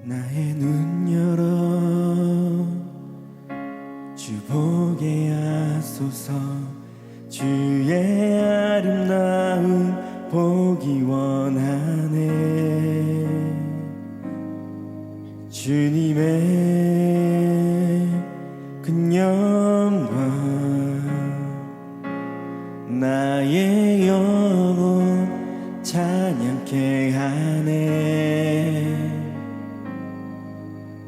나의 눈 열어 주 보게 하소서. 주의 아름다움 보기 원하네. 주님의 큰 영광 나의 영혼 찬양케 하네.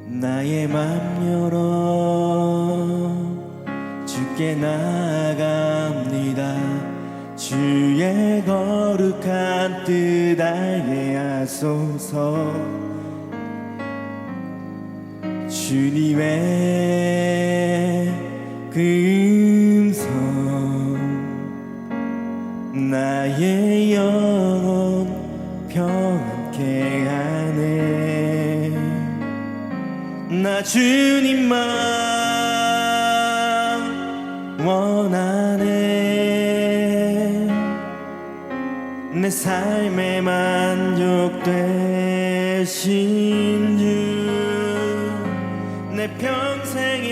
나의 맘 열어 주께 나아갑니다. 주의 거룩한 뜻 알게 하소서. 주님의 그 음성 나의 영혼 평안케 하네. 나 주님만 원하네. 내 삶에 만족 되신 주 내 평생의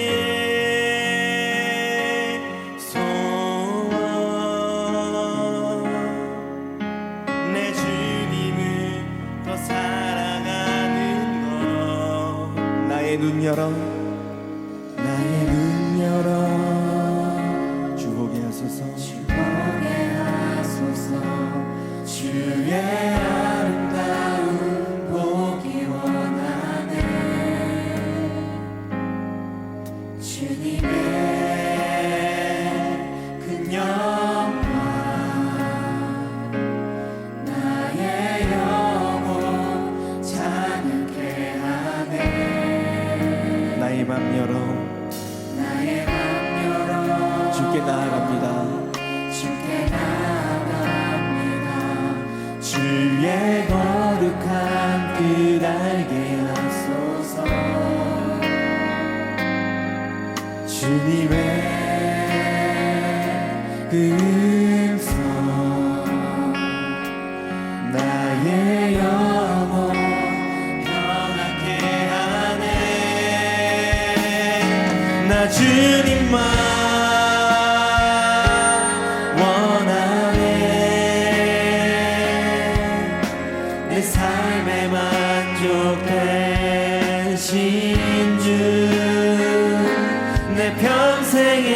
소원. 내 주님을 더 사랑하는 것. 나의 눈 열어 나의 눈 열어 주 보게 하소서. 주 보게 하소서. 주의 아름다움 보기 원하네. 주님의 큰 영광 나의 영혼 찬양케 하네. 나의 맘 열어 나의 맘 열어 주께 나아갑니다. 주께 나아갑니다. 주의 거룩한 뜻 알게 하소서. 주님의 그 음성 나의 영혼 평안케 하네. 나 주님만 원하네. 내 삶에 만족 되신 주 내 평생의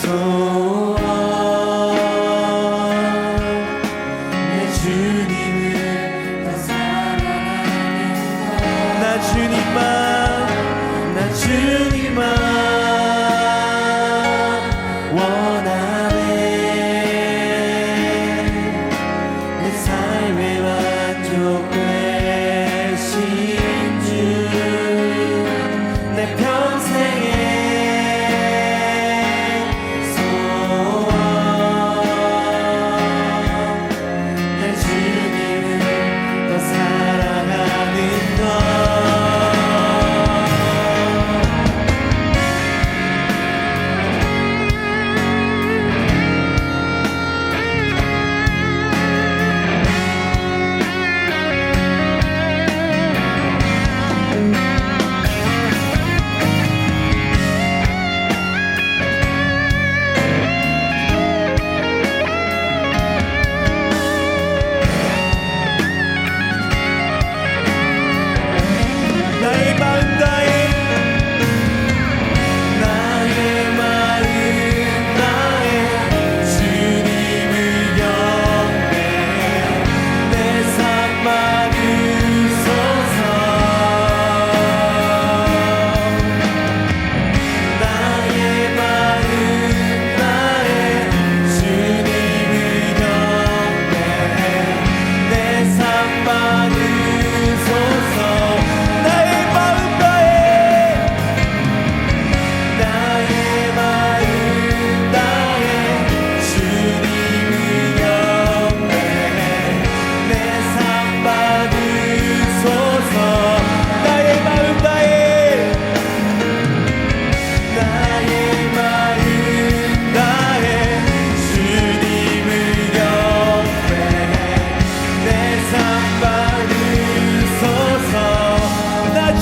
소원. 내 주님을 더 사랑하는 것. 나 주님만 원하네. 내 삶에 만족 되신 주 내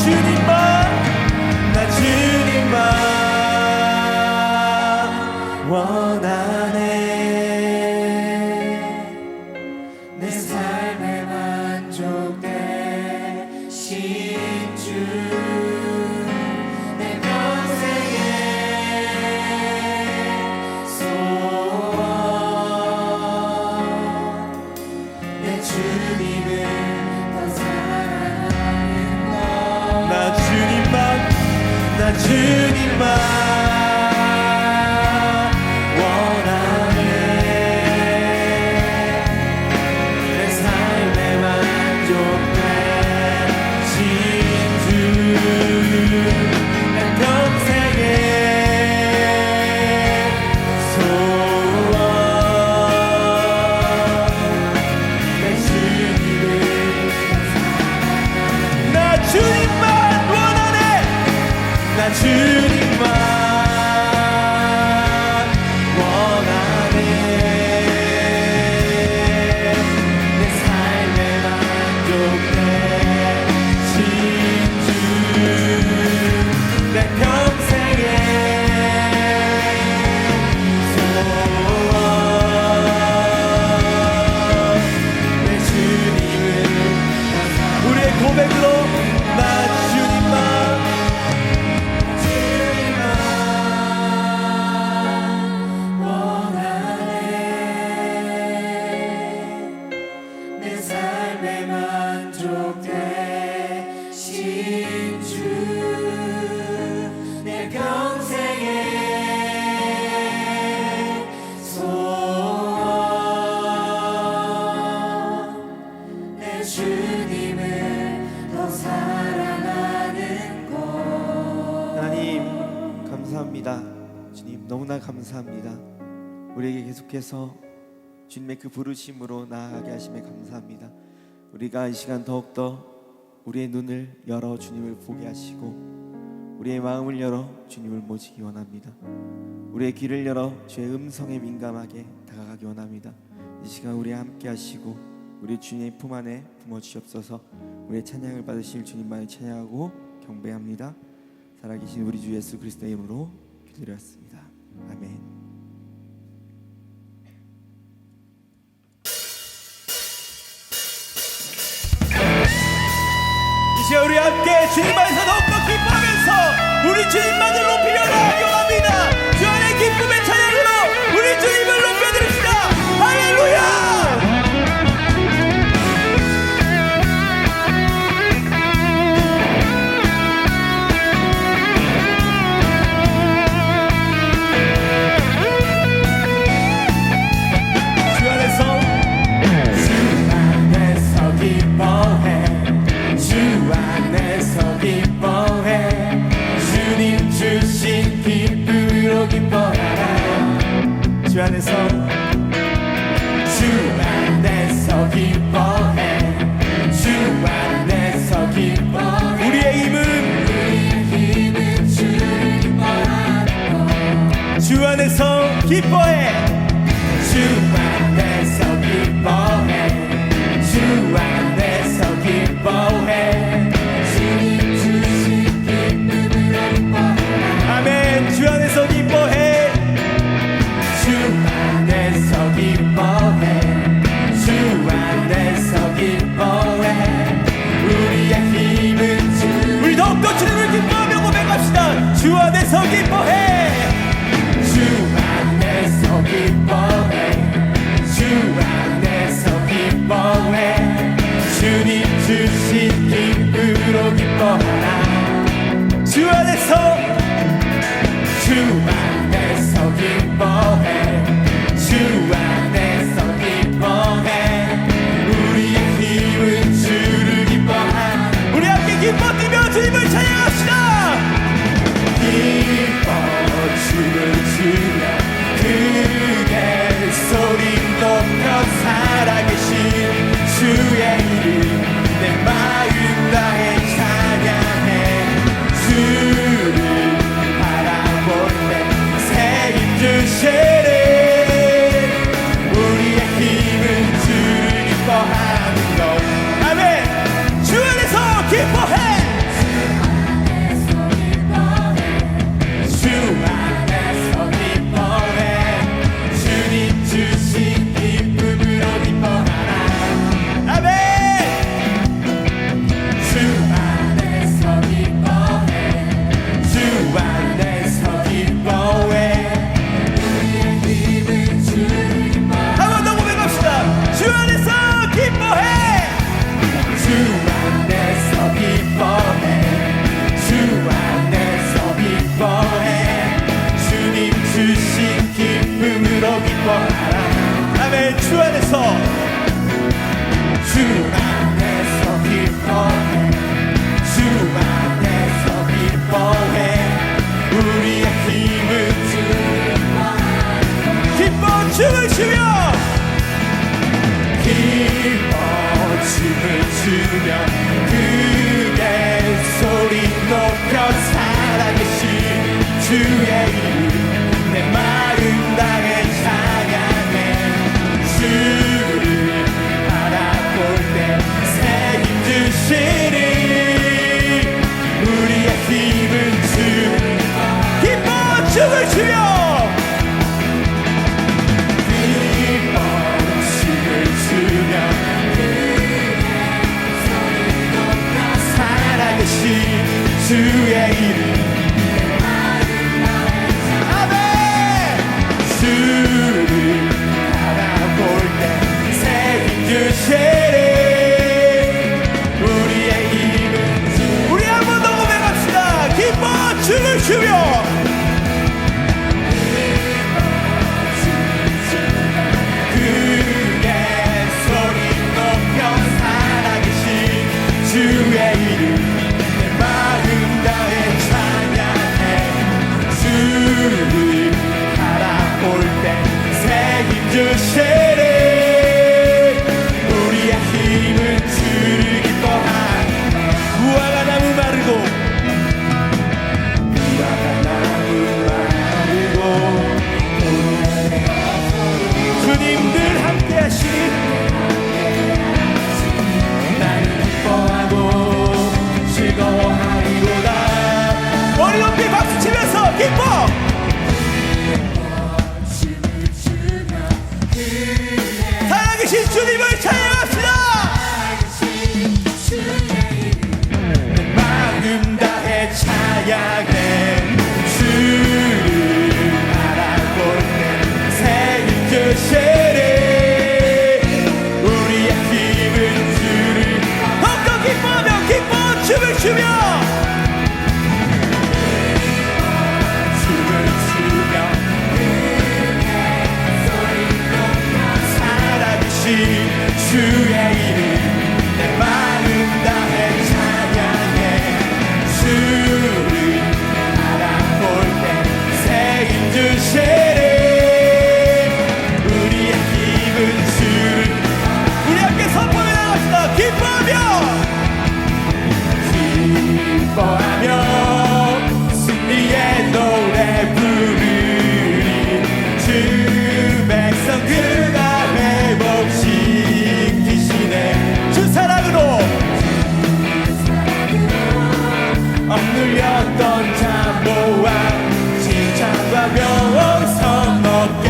주님만 나 주님만 원하네. 내 삶에 만족되신 주 내 평생의 소원 내 주님을 더 사랑하는 것 나 주님만 나 주님만 원하네. 내 삶에 만족되신 주 내 평생의 소원 내 주님을 나 주님만 원하네. 나 주님만 원하네. 내 삶에 만족되신 주 내 평생의 소원 내 주님을 우리의 고백으로 나 주님만 내 삶에 만족되신 주 내 평생의 소원 내 주님을 더 사랑하는 것. 하나님 감사합니다. 주님 너무나 감사합니다. 우리에게 계속해서 주님의 그 부르심으로 나아가게 하심에 감사합니다. 우리가 이 시간 더욱더 우리의 눈을 열어 주님을 보게 하시고 우리의 마음을 열어 주님을 모시기 원합니다. 우리의 귀를 열어 주의 음성에 민감하게 다가가기 원합니다. 이 시간 우리 함께 하시고 우리 주님의 품 안에 품어주시옵소서. 우리의 찬양을 받으실 주님만을 찬양하고 경배합니다. 살아계신 우리 주 예수 그리스도의 이름으로 기도드렸습니다. 아멘. 이제 우리 함께 주님 안에서 더욱더 기뻐하면서 우리 주님만을 높이려 나아가기 원합니다. 주 안의 기쁨의 찬양으로 우리 주님을 높여드립시다. 할렐루야. 주 안에서 기뻐해. 주 안에서 기뻐해. 우리의 힘은 주를 기뻐하는 주 안에서 기뻐해. 주 안에서 기뻐해. 주 안에서 기뻐해. 주님 주신 기쁨으로 기뻐해. 아멘. 주 안에서 기뻐해. 주 안에서 기뻐해. 주 안에서 기뻐해. 우리의 힘은 주. 우리 더욱더 주님을 기뻐하며 고백합시다. 주 안에서 기뻐해. 주 안에서 기뻐해. 주 안에서 기뻐해. 주님 주신 기쁨으로 기뻐하라. 주 안에서 기뻐해. 주 안에서 기뻐해. 우리의 힘은 주를 기뻐하라. 우리 함께 기뻐 뛰며 주님을 찬양합시다. 기뻐 주의 이름 주를 바라볼 때 새 힘 주시리 우리의 힘은 주 우리 한 번 더 고백합시다. 기뻐 춤을 추며 그의 소리 높여 살아계신 주의 이름 내 마음 다해 찬양해 주를 바라볼 때 새 힘 주시리 우리의 힘은 주를 기뻐한 무화과 나무 마르고 무화과 나무 마르고 주님들 함께 하시니 나는 기뻐하고 즐거워하리로다. 머리 높이 박수 치면서 기뻐 살아계신 주님을 찬양합시다. 내 마음 다해 찬양해 주를 바라볼 때 새 힘 주시리 우리의 힘은 주를 더욱더 기뻐하며 기뻐 춤을 추며 춤을 추며 살아계신 주의 이름 내 마음 다해 찬양해 주를 바라볼 때 새 힘 주시리 우리의 힘은 주를 우리 함께 선포해 나갑시다. 기뻐하며 승리의 노래 부르리 주 백성 그가 회복시키시네 주 사랑으로 억눌렸던 잠모와 칭찬과 명성 얻게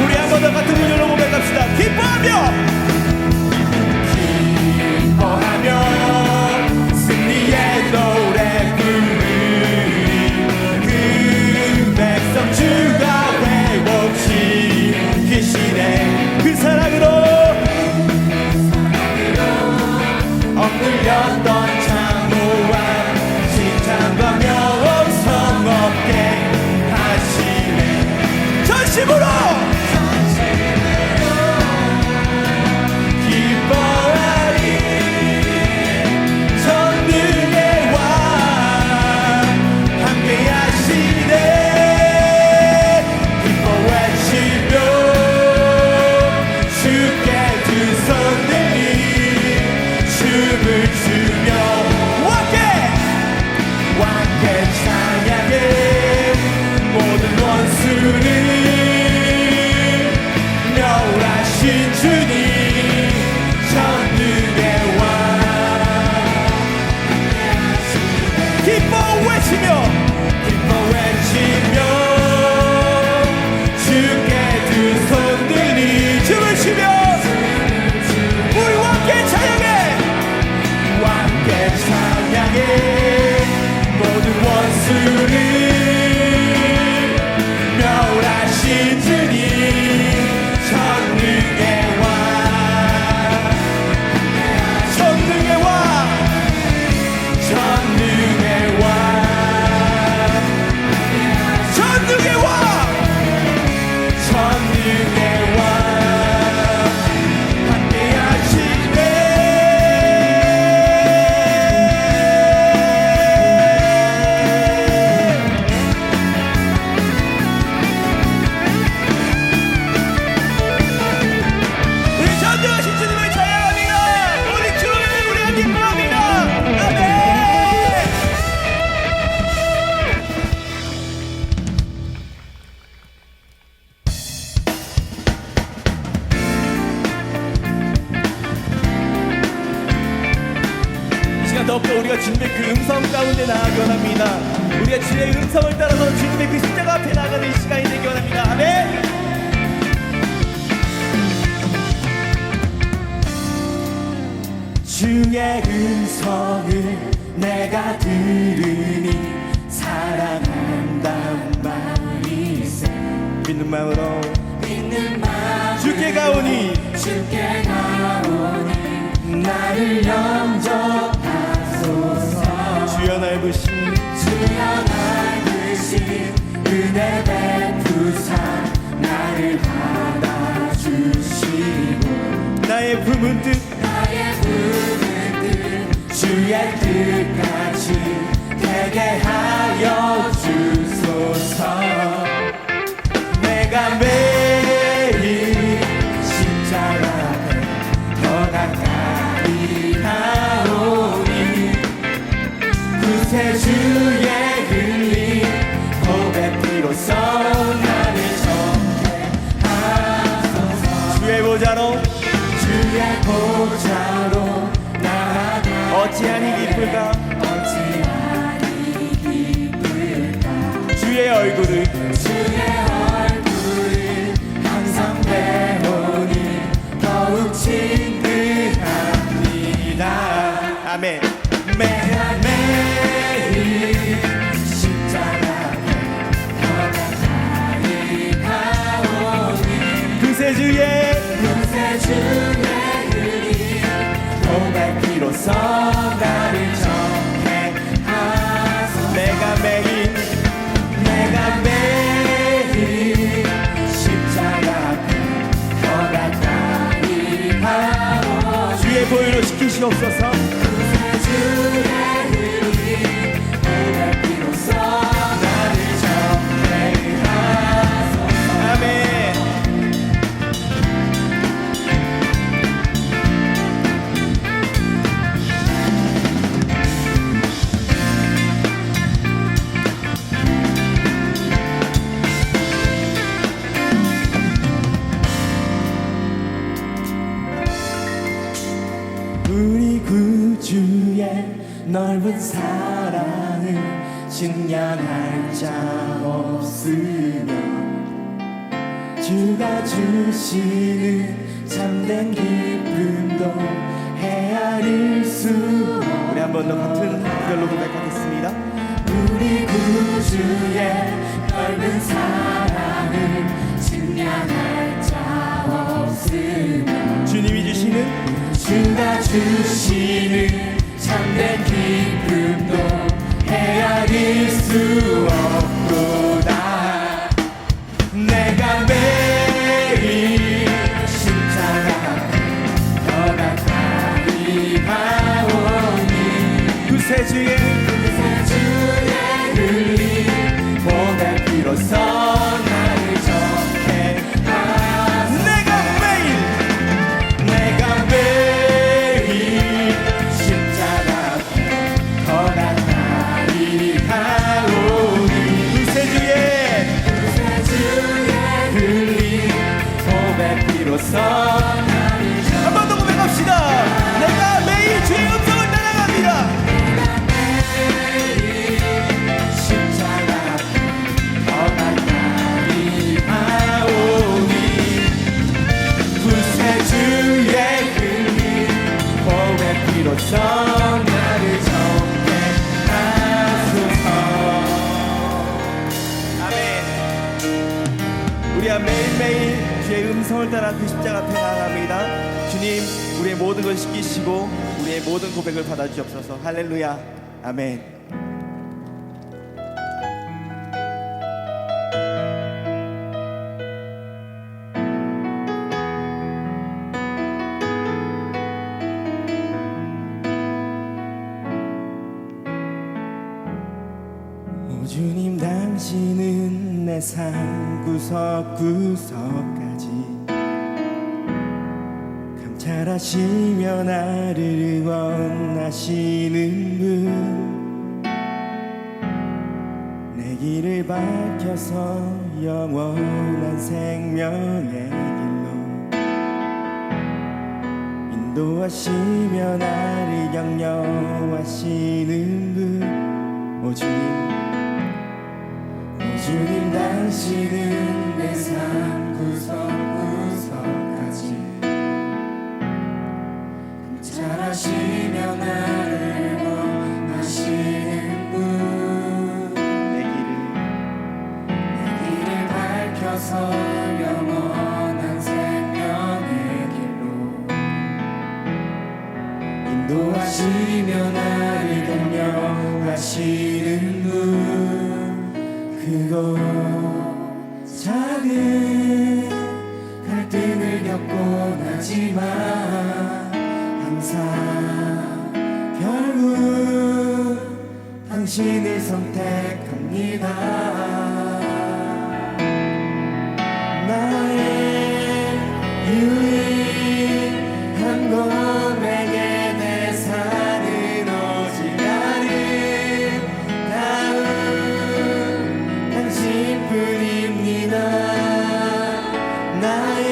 우리 한 번 더 같은 문으로 고백합시다. 기뻐하며 승리의 노래 부르리 그 백성 주가 회복시키시네 그 사랑으로 억눌렸던 장모와 칭찬과 명성 얻게 하시네 전심으로 멸하신 주님 전능의 왕 기뻐 외치며 주께 두 손 드니 춤을 추며 우리와 함께 찬양해 함께 찬양해 모든 원수를 멸하신 주님 전능의 왕 전능의 왕 전능의 왕 전능의 왕 전능의 왕 함께 하시네 우리 전능하신 주님을 찬양합니다. 우리 주님을 우리가 기뻐합니다. 아멘. 이 시간 더욱더 우리가 주님의 그 음성 가운데 나아가기 원합니다. 우리가 주의 음성을 따라서 주님의 그 십자가 앞에 나가는 이 시간이 되기 원합니다. 아멘. 주의 음성을 내가 들으니 사랑한다는 말이세. 믿는 마음으로 주께 가오니 나를 영접하소서. 주여 날 부신 은혜 베푸사 나를 받아주시고 나의 품은 뜻 주의 뜻같이 되게 하여 주소서. 내가 매일 십자가 앞에 더 가까이 가오니 구세주의 흘린 고백 피로써 나를 정죄하소서. 주의 보좌로 어찌하니 기쁠까 주의 얼굴을 항상 배우니 더욱 친근합니다. 아멘. 매일 십자가 더 가까이 가오니 구세주의 고백 피로써 나를 정죄하소서. 내가 매일 십자가 앞에 더 가까이 가오 주의 보혈로 시키시옵소서. 구세주의 흘린 고백 피로써 나를 정죄하소서. 아멘. 우리 구주의 넓은 사랑을 증명할 자 없으며 주가 주시는 참된 기쁨도 헤아릴 수 없. 우리 한 번 더 같은 구절로 고백하겠습니다. 우리 구주의 넓은 사랑을 증명할 자 없으며 주님이 주시는 주가 주시는 참된 기쁨도 헤아릴 수 없도다. 내가 매일 십자가 더 가까이 가오니 구세주의 흘린 고백 피로써 나를 정죄하소서. 내가 매일 십자가 앞에 더 가까이 가오니 구세주의 흘린 고백 피로써 한 번 더 고백합시다. 내가 매일 주의 음성을 따라갑니다. 십자가 앞에 더 가까이 가오니 구세주의 흘린 고백 피로써 나를 정죄하소서. 아멘. 우리가 매일매일 주의 음성을 따라 그 십자가 앞에 나아갑니다. 주님, 우리의 모든 걸 씻기시고 우리의 모든 고백을 받아주옵소서. 할렐루야. 아멘. 오 주님, 당신은 내 삶 구석구석까지 감찰하시며 나를 원하시는 분, 내 길을 밝혀서 영원한 생명의 길로 인도하시며 나를 격려하시는 분. 오 주님, 당신은 내 삶 구석구석까지 감찰하시며 나를 원하시는 당신을 선택합니다. 나의 유일한 고백의 대사는 오직 아름다운 당신뿐입니다. 나의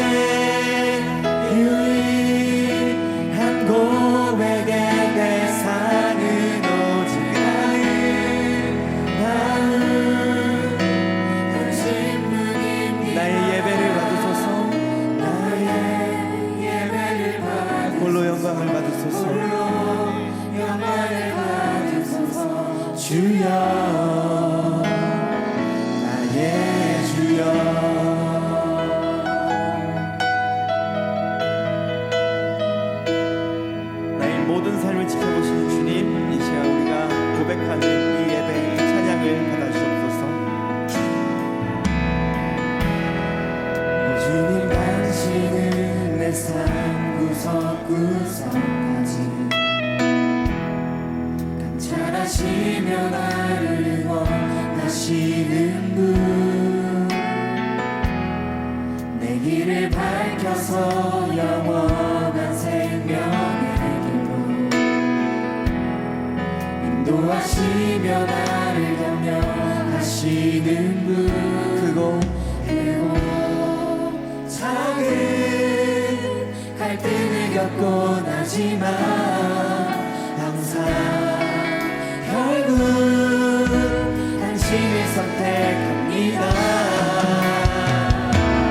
유일한 고백의 대사는 오직 아름다운 당신뿐입니다. 나의 예배를 받으소서. 나의 예배를 홀로 영광을 받으소서. 영광을 받으소서. 주여 나의 주여. 나의 모든 삶을 지켜보시는 주님, 이 시간 우리가 고백하는 이 예배 찬양을 받아주옵소서. 주님 당신은 내 삶 구석구석까지 감찰하시며 나를 원하시는 분, 내 길을 밝혀서 영원한 생명의 길로 인도하시며 나를 격려하시는 분, 그곳 그리고 작은 갈등을 겪곤 하지만 항상 결국 당신을 선택합니다.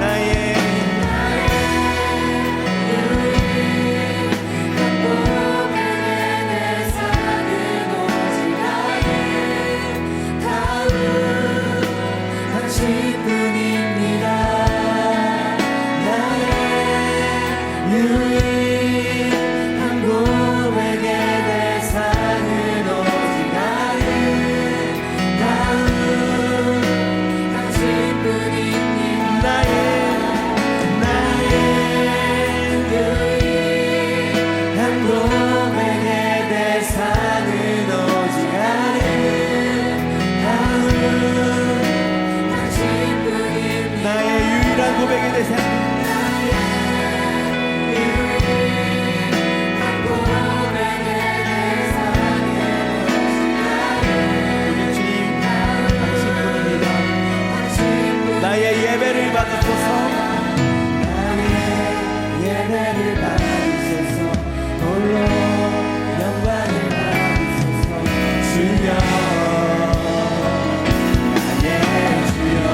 나의 유일한 고백의 대사는 오직 아름다운 당신뿐입니다. 나의 유일한 고백의 대사는 오직 아름다운 당신뿐입니다. 나의 유일한 고백의 대사는 오직 아름다운 당신뿐입니다. 나의 유일한 고백의 대상. 우리 주님 당신뿐입니다. 나의 예배를 받으소서. 나의 예배를 받으소서. 홀로 영광을 받으소서. 주여 나의 주여.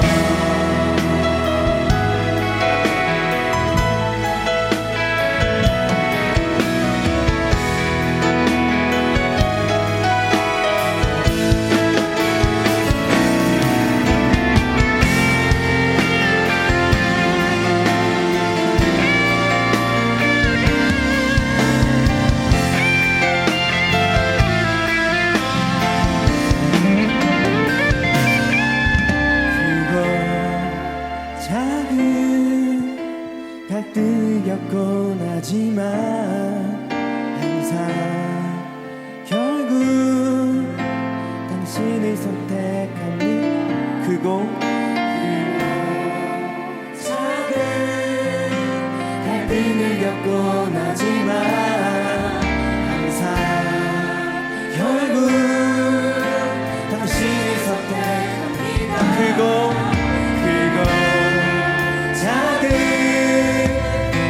작은 갈등 겪곤 하지만 항상 결국 당신을 선택합니다. 그곳 작은 갈등을 겪곤 하지만 항상 결국 당신을 선택합니다. 그곳 작은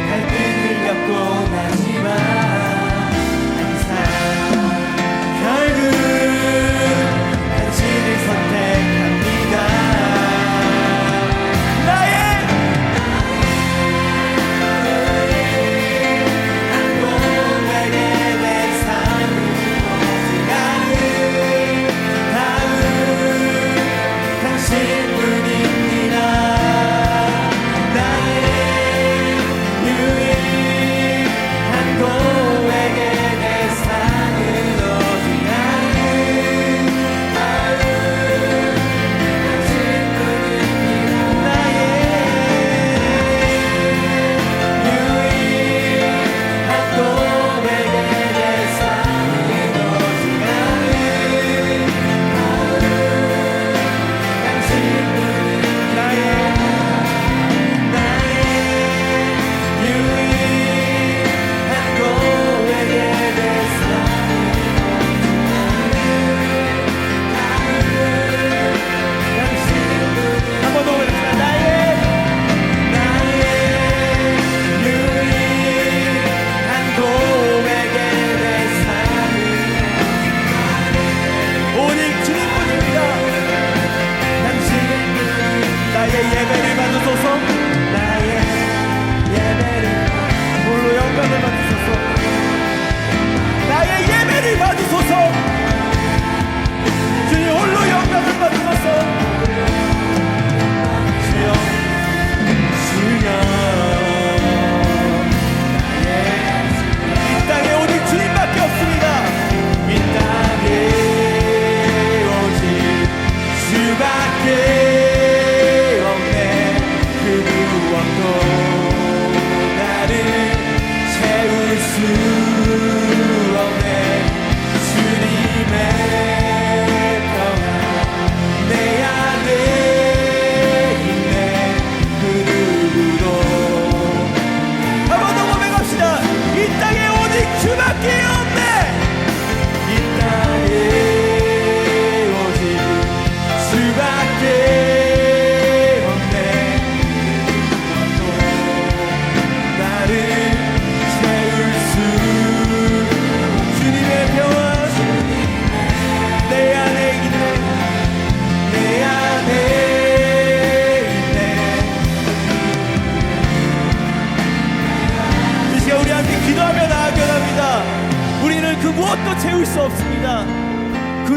갈등을 겪곤 하지만 항상 결국 당신을 선택합니다.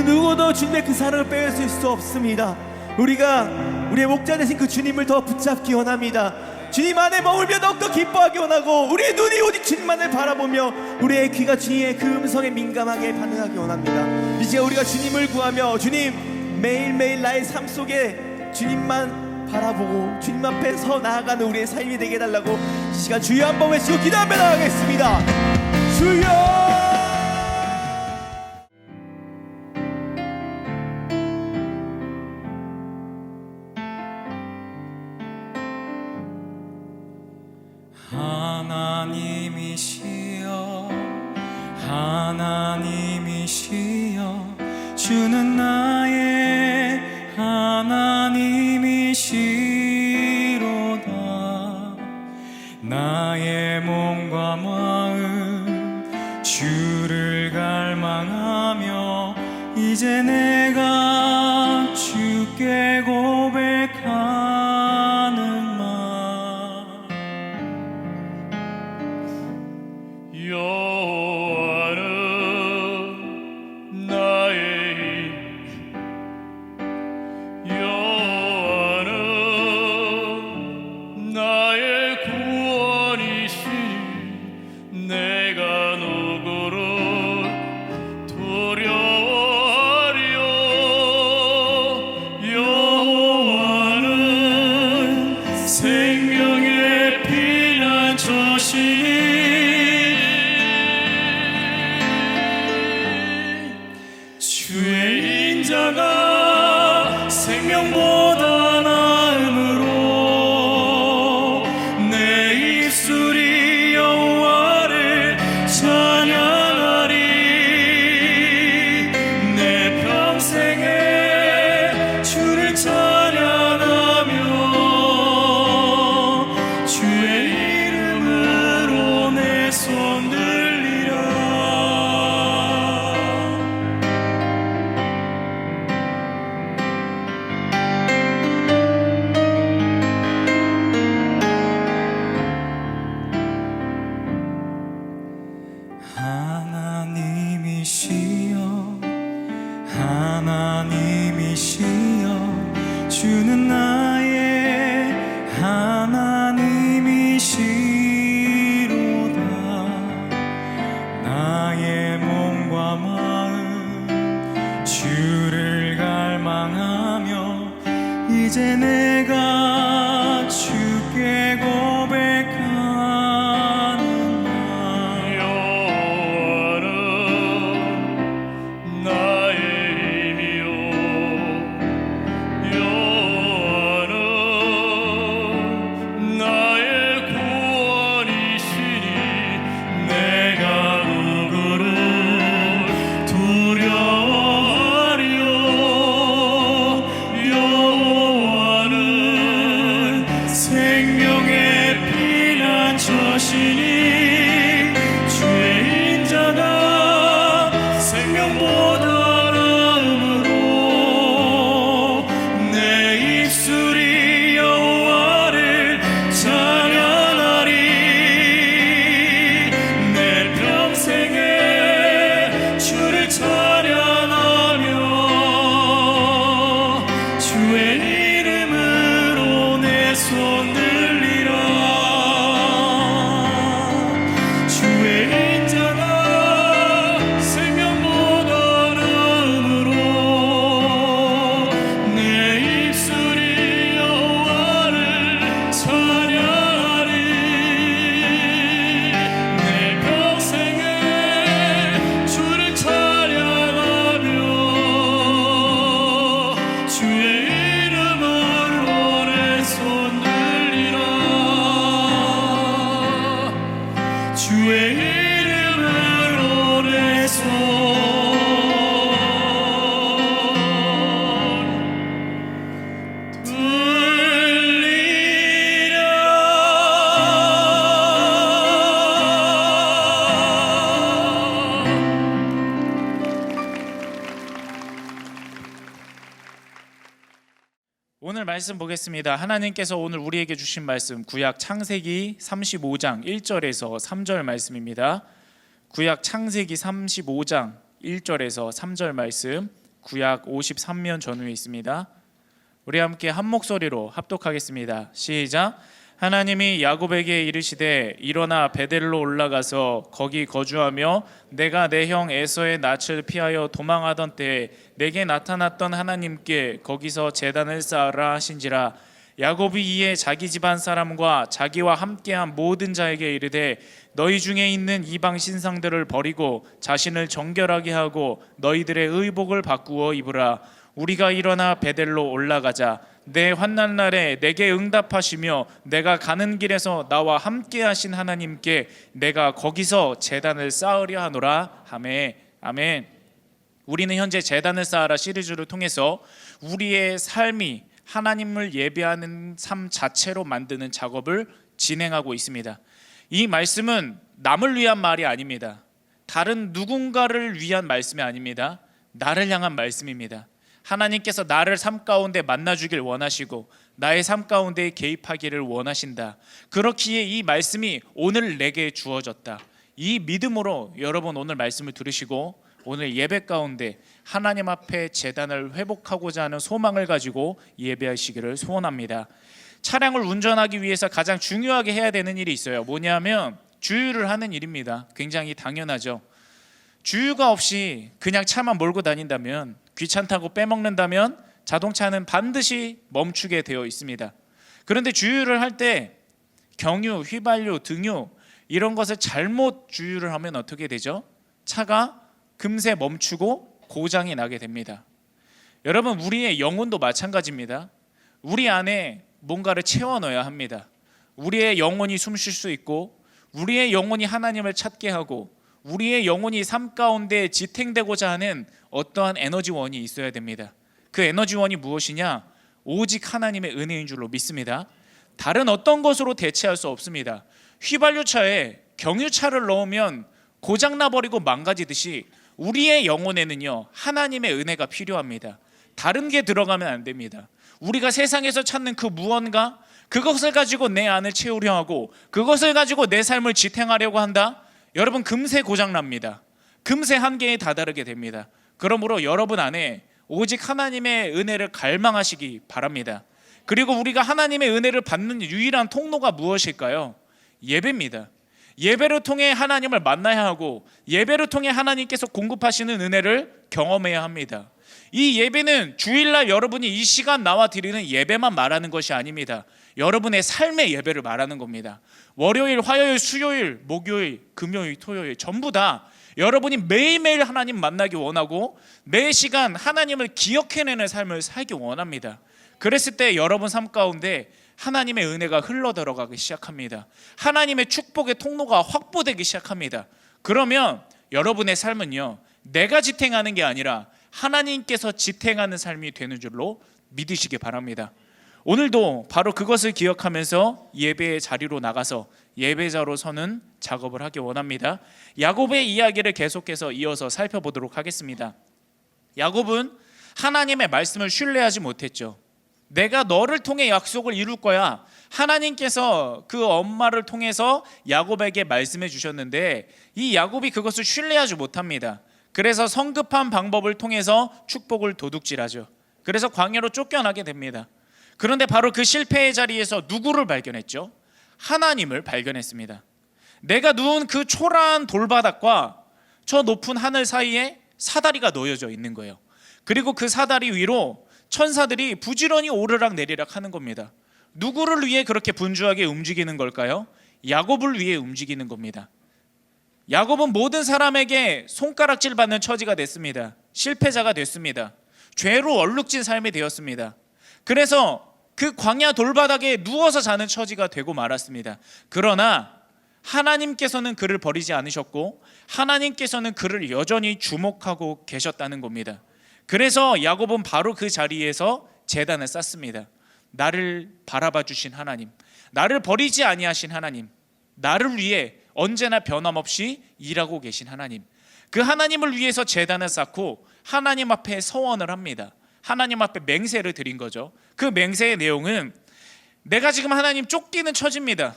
누구도 주님의 그 사랑을 빼앗을 수 없습니다. 우리가 우리의 목자 되신 그 주님을 더 붙잡기 원합니다. 주님 안에 머물며 더욱더 기뻐하기 원하고, 우리의 눈이 오직 주님만을 바라보며 우리의 귀가 주님의 그 음성에 민감하게 반응하기 원합니다. 이제 우리가 주님을 구하며 주님, 매일매일 나의 삶 속에 주님만 바라보고 주님 앞에 서 나아가는 우리의 삶이 되게 해달라고 이 시간 주여 한번 외치고 기도하며 나아가겠습니다. 주여! 하나님이시여 하나님이시여 주는 나의 하나님이시로다. 나의 몸과 마음 주를 갈망하며 이제 내가 주께 고백하는 여호와는 나의 힘, 여호와는 나의 구원이시니 내가 누구를 두려워하리요. 여호와는 생명의 피난처시니 주의 인자가 생명보다 나음으로 내 입술이 여호와를 찬양하리. 내 평생에 주를 찬양하며 주의 이름으로 내 손 들리라. 하나님이시여 하나님이시여 주는 나의 하나님이시로다. 나의 몸과 마음 주를 갈망하며 이제 내가 주께 고백하는 여호와는 나의 힘이요 여호와는 나의 구원이시니 내가 누구를 두려워하리요. 여호와는 생명의 피난처시니 주의 인자가 생명보다 나음으로 내 입술이 여호와를 찬양하리. 내 평생에 주를 찬양하며 주의 이름으로 내 손 들리라. 주의 인자가 생명보다 나음으로 내 입술이 여호와를 찬양하리. 내 평생에 주를 찬양하며 주의 이름으로 내 손 들리라. 주의 이름으로 내 손 오늘 말씀 보겠습니다. 하나님께서 오늘 우리에게 주신 말씀 구약 창세기 35장 1절에서 3절 말씀입니다. 구약 창세기 35장 1절에서 3절 말씀 구약 53면 전후에 있습니다. 우리 함께 한 목소리로 합독하겠습니다. 시작. 하나님이 야곱에게 이르시되 일어나 베델로 올라가서 거기 거주하며 내가 내 형 에서의 낯을 피하여 도망하던 때에 내게 나타났던 하나님께 거기서 제단을 쌓으라 하신지라. 야곱이 이에 자기 집안 사람과 자기와 함께한 모든 자에게 이르되 너희 중에 있는 이방 신상들을 버리고 자신을 정결하게 하고 너희들의 의복을 바꾸어 입으라. 우리가 일어나 베델로 올라가자. 내 환난 날에 내게 응답하시며 내가 가는 길에서 나와 함께 하신 하나님께 내가 거기서 제단을 쌓으려 하노라. 아멘. 우리는 현재 제단을 쌓으라 시리즈를 통해서 우리의 삶이 하나님을 예배하는 삶 자체로 만드는 작업을 진행하고 있습니다. 이 말씀은 남을 위한 말이 아닙니다. 다른 누군가를 위한 말씀이 아닙니다. 나를 향한 말씀입니다. 하나님께서 나를 삶 가운데 만나주길 원하시고 나의 삶 가운데 개입하기를 원하신다. 그렇기에 이 말씀이 오늘 내게 주어졌다. 이 믿음으로 여러분 오늘 말씀을 들으시고 오늘 예배 가운데 하나님 앞에 제단을 회복하고자 하는 소망을 가지고 예배하시기를 소원합니다. 차량을 운전하기 위해서 가장 중요하게 해야 되는 일이 있어요. 뭐냐면 주유를 하는 일입니다. 굉장히 당연하죠. 주유가 없이 그냥 차만 몰고 다닌다면, 귀찮다고 빼먹는다면 자동차는 반드시 멈추게 되어 있습니다. 그런데 주유를 할 때 경유, 휘발유, 등유 이런 것을 잘못 주유를 하면 어떻게 되죠? 차가 금세 멈추고 고장이 나게 됩니다. 여러분, 우리의 영혼도 마찬가지입니다. 우리 안에 뭔가를 채워 넣어야 합니다. 우리의 영혼이 숨 쉴 수 있고 우리의 영혼이 하나님을 찾게 하고 우리의 영혼이 삶 가운데 지탱되고자 하는 어떠한 에너지원이 있어야 됩니다. 그 에너지원이 무엇이냐? 오직 하나님의 은혜인 줄로 믿습니다. 다른 어떤 것으로 대체할 수 없습니다. 휘발유차에 경유차를 넣으면 고장나버리고 망가지듯이 우리의 영혼에는요 하나님의 은혜가 필요합니다. 다른 게 들어가면 안 됩니다. 우리가 세상에서 찾는 그 무언가, 그것을 가지고 내 안을 채우려 하고 그것을 가지고 내 삶을 지탱하려고 한다? 여러분, 금세 고장납니다. 금세 한계에 다다르게 됩니다. 그러므로 여러분 안에 오직 하나님의 은혜를 갈망하시기 바랍니다. 그리고 우리가 하나님의 은혜를 받는 유일한 통로가 무엇일까요? 예배입니다. 예배를 통해 하나님을 만나야 하고 예배를 통해 하나님께서 공급하시는 은혜를 경험해야 합니다. 이 예배는 주일날 여러분이 이 시간 나와 드리는 예배만 말하는 것이 아닙니다. 여러분의 삶의 예배를 말하는 겁니다. 월요일, 화요일, 수요일, 목요일, 금요일, 토요일 전부 다 여러분이 매일매일 하나님 만나기 원하고 매 시간 하나님을 기억해내는 삶을 살기 원합니다. 그랬을 때 여러분 삶 가운데 하나님의 은혜가 흘러 들어가기 시작합니다. 하나님의 축복의 통로가 확보되기 시작합니다. 그러면 여러분의 삶은요 내가 지탱하는 게 아니라 하나님께서 지탱하는 삶이 되는 줄로 믿으시기 바랍니다. 오늘도 바로 그것을 기억하면서 예배의 자리로 나가서 예배자로 서는 작업을 하기 원합니다. 야곱의 이야기를 계속해서 이어서 살펴보도록 하겠습니다. 야곱은 하나님의 말씀을 신뢰하지 못했죠. 내가 너를 통해 약속을 이룰 거야. 하나님께서 그 엄마를 통해서 야곱에게 말씀해 주셨는데 이 야곱이 그것을 신뢰하지 못합니다. 그래서 성급한 방법을 통해서 축복을 도둑질하죠. 그래서 광야로 쫓겨나게 됩니다. 그런데 바로 그 실패의 자리에서 누구를 발견했죠? 하나님을 발견했습니다. 내가 누운 그 초라한 돌바닥과 저 높은 하늘 사이에 사다리가 놓여져 있는 거예요. 그리고 그 사다리 위로 천사들이 부지런히 오르락 내리락 하는 겁니다. 누구를 위해 그렇게 분주하게 움직이는 걸까요? 야곱을 위해 움직이는 겁니다. 야곱은 모든 사람에게 손가락질 받는 처지가 됐습니다. 실패자가 됐습니다. 죄로 얼룩진 삶이 되었습니다. 그래서 그 광야 돌바닥에 누워서 자는 처지가 되고 말았습니다. 그러나 하나님께서는 그를 버리지 않으셨고 하나님께서는 그를 여전히 주목하고 계셨다는 겁니다. 그래서 야곱은 바로 그 자리에서 제단을 쌓습니다. 나를 바라봐 주신 하나님, 나를 버리지 아니하신 하나님, 나를 위해 언제나 변함없이 일하고 계신 하나님, 그 하나님을 위해서 제단을 쌓고 하나님 앞에 서원을 합니다. 하나님 앞에 맹세를 드린 거죠. 그 맹세의 내용은 내가 지금 하나님 쫓기는 처지입니다.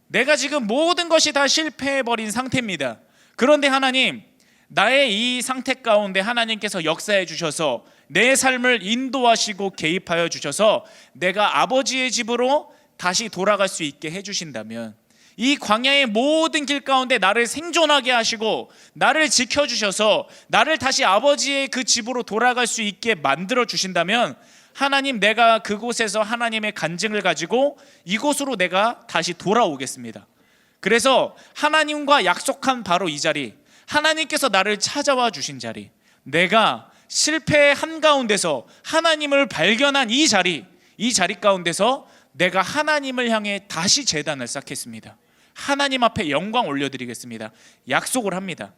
내가 지금 모든 것이 다 실패해버린 상태입니다. 그런데 하나님, 나의 이 상태 가운데 하나님께서 역사해 주셔서 내 삶을 인도하시고 개입하여 주셔서 내가 아버지의 집으로 다시 돌아갈 수 있게 해주신다면, 이 광야의 모든 길 가운데 나를 생존하게 하시고 나를 지켜주셔서 나를 다시 아버지의 그 집으로 돌아갈 수 있게 만들어 주신다면, 하나님, 내가 그곳에서 하나님의 간증을 가지고 이곳으로 내가 다시 돌아오겠습니다. 그래서 하나님과 약속한 바로 이 자리, 하나님께서 나를 찾아와 주신 자리, 내가 실패의 한가운데서 하나님을 발견한 이 자리 가운데서 내가 하나님을 향해 다시 제단을 쌓겠습니다. 하나님 앞에 영광 올려드리겠습니다. 약속을 합니다.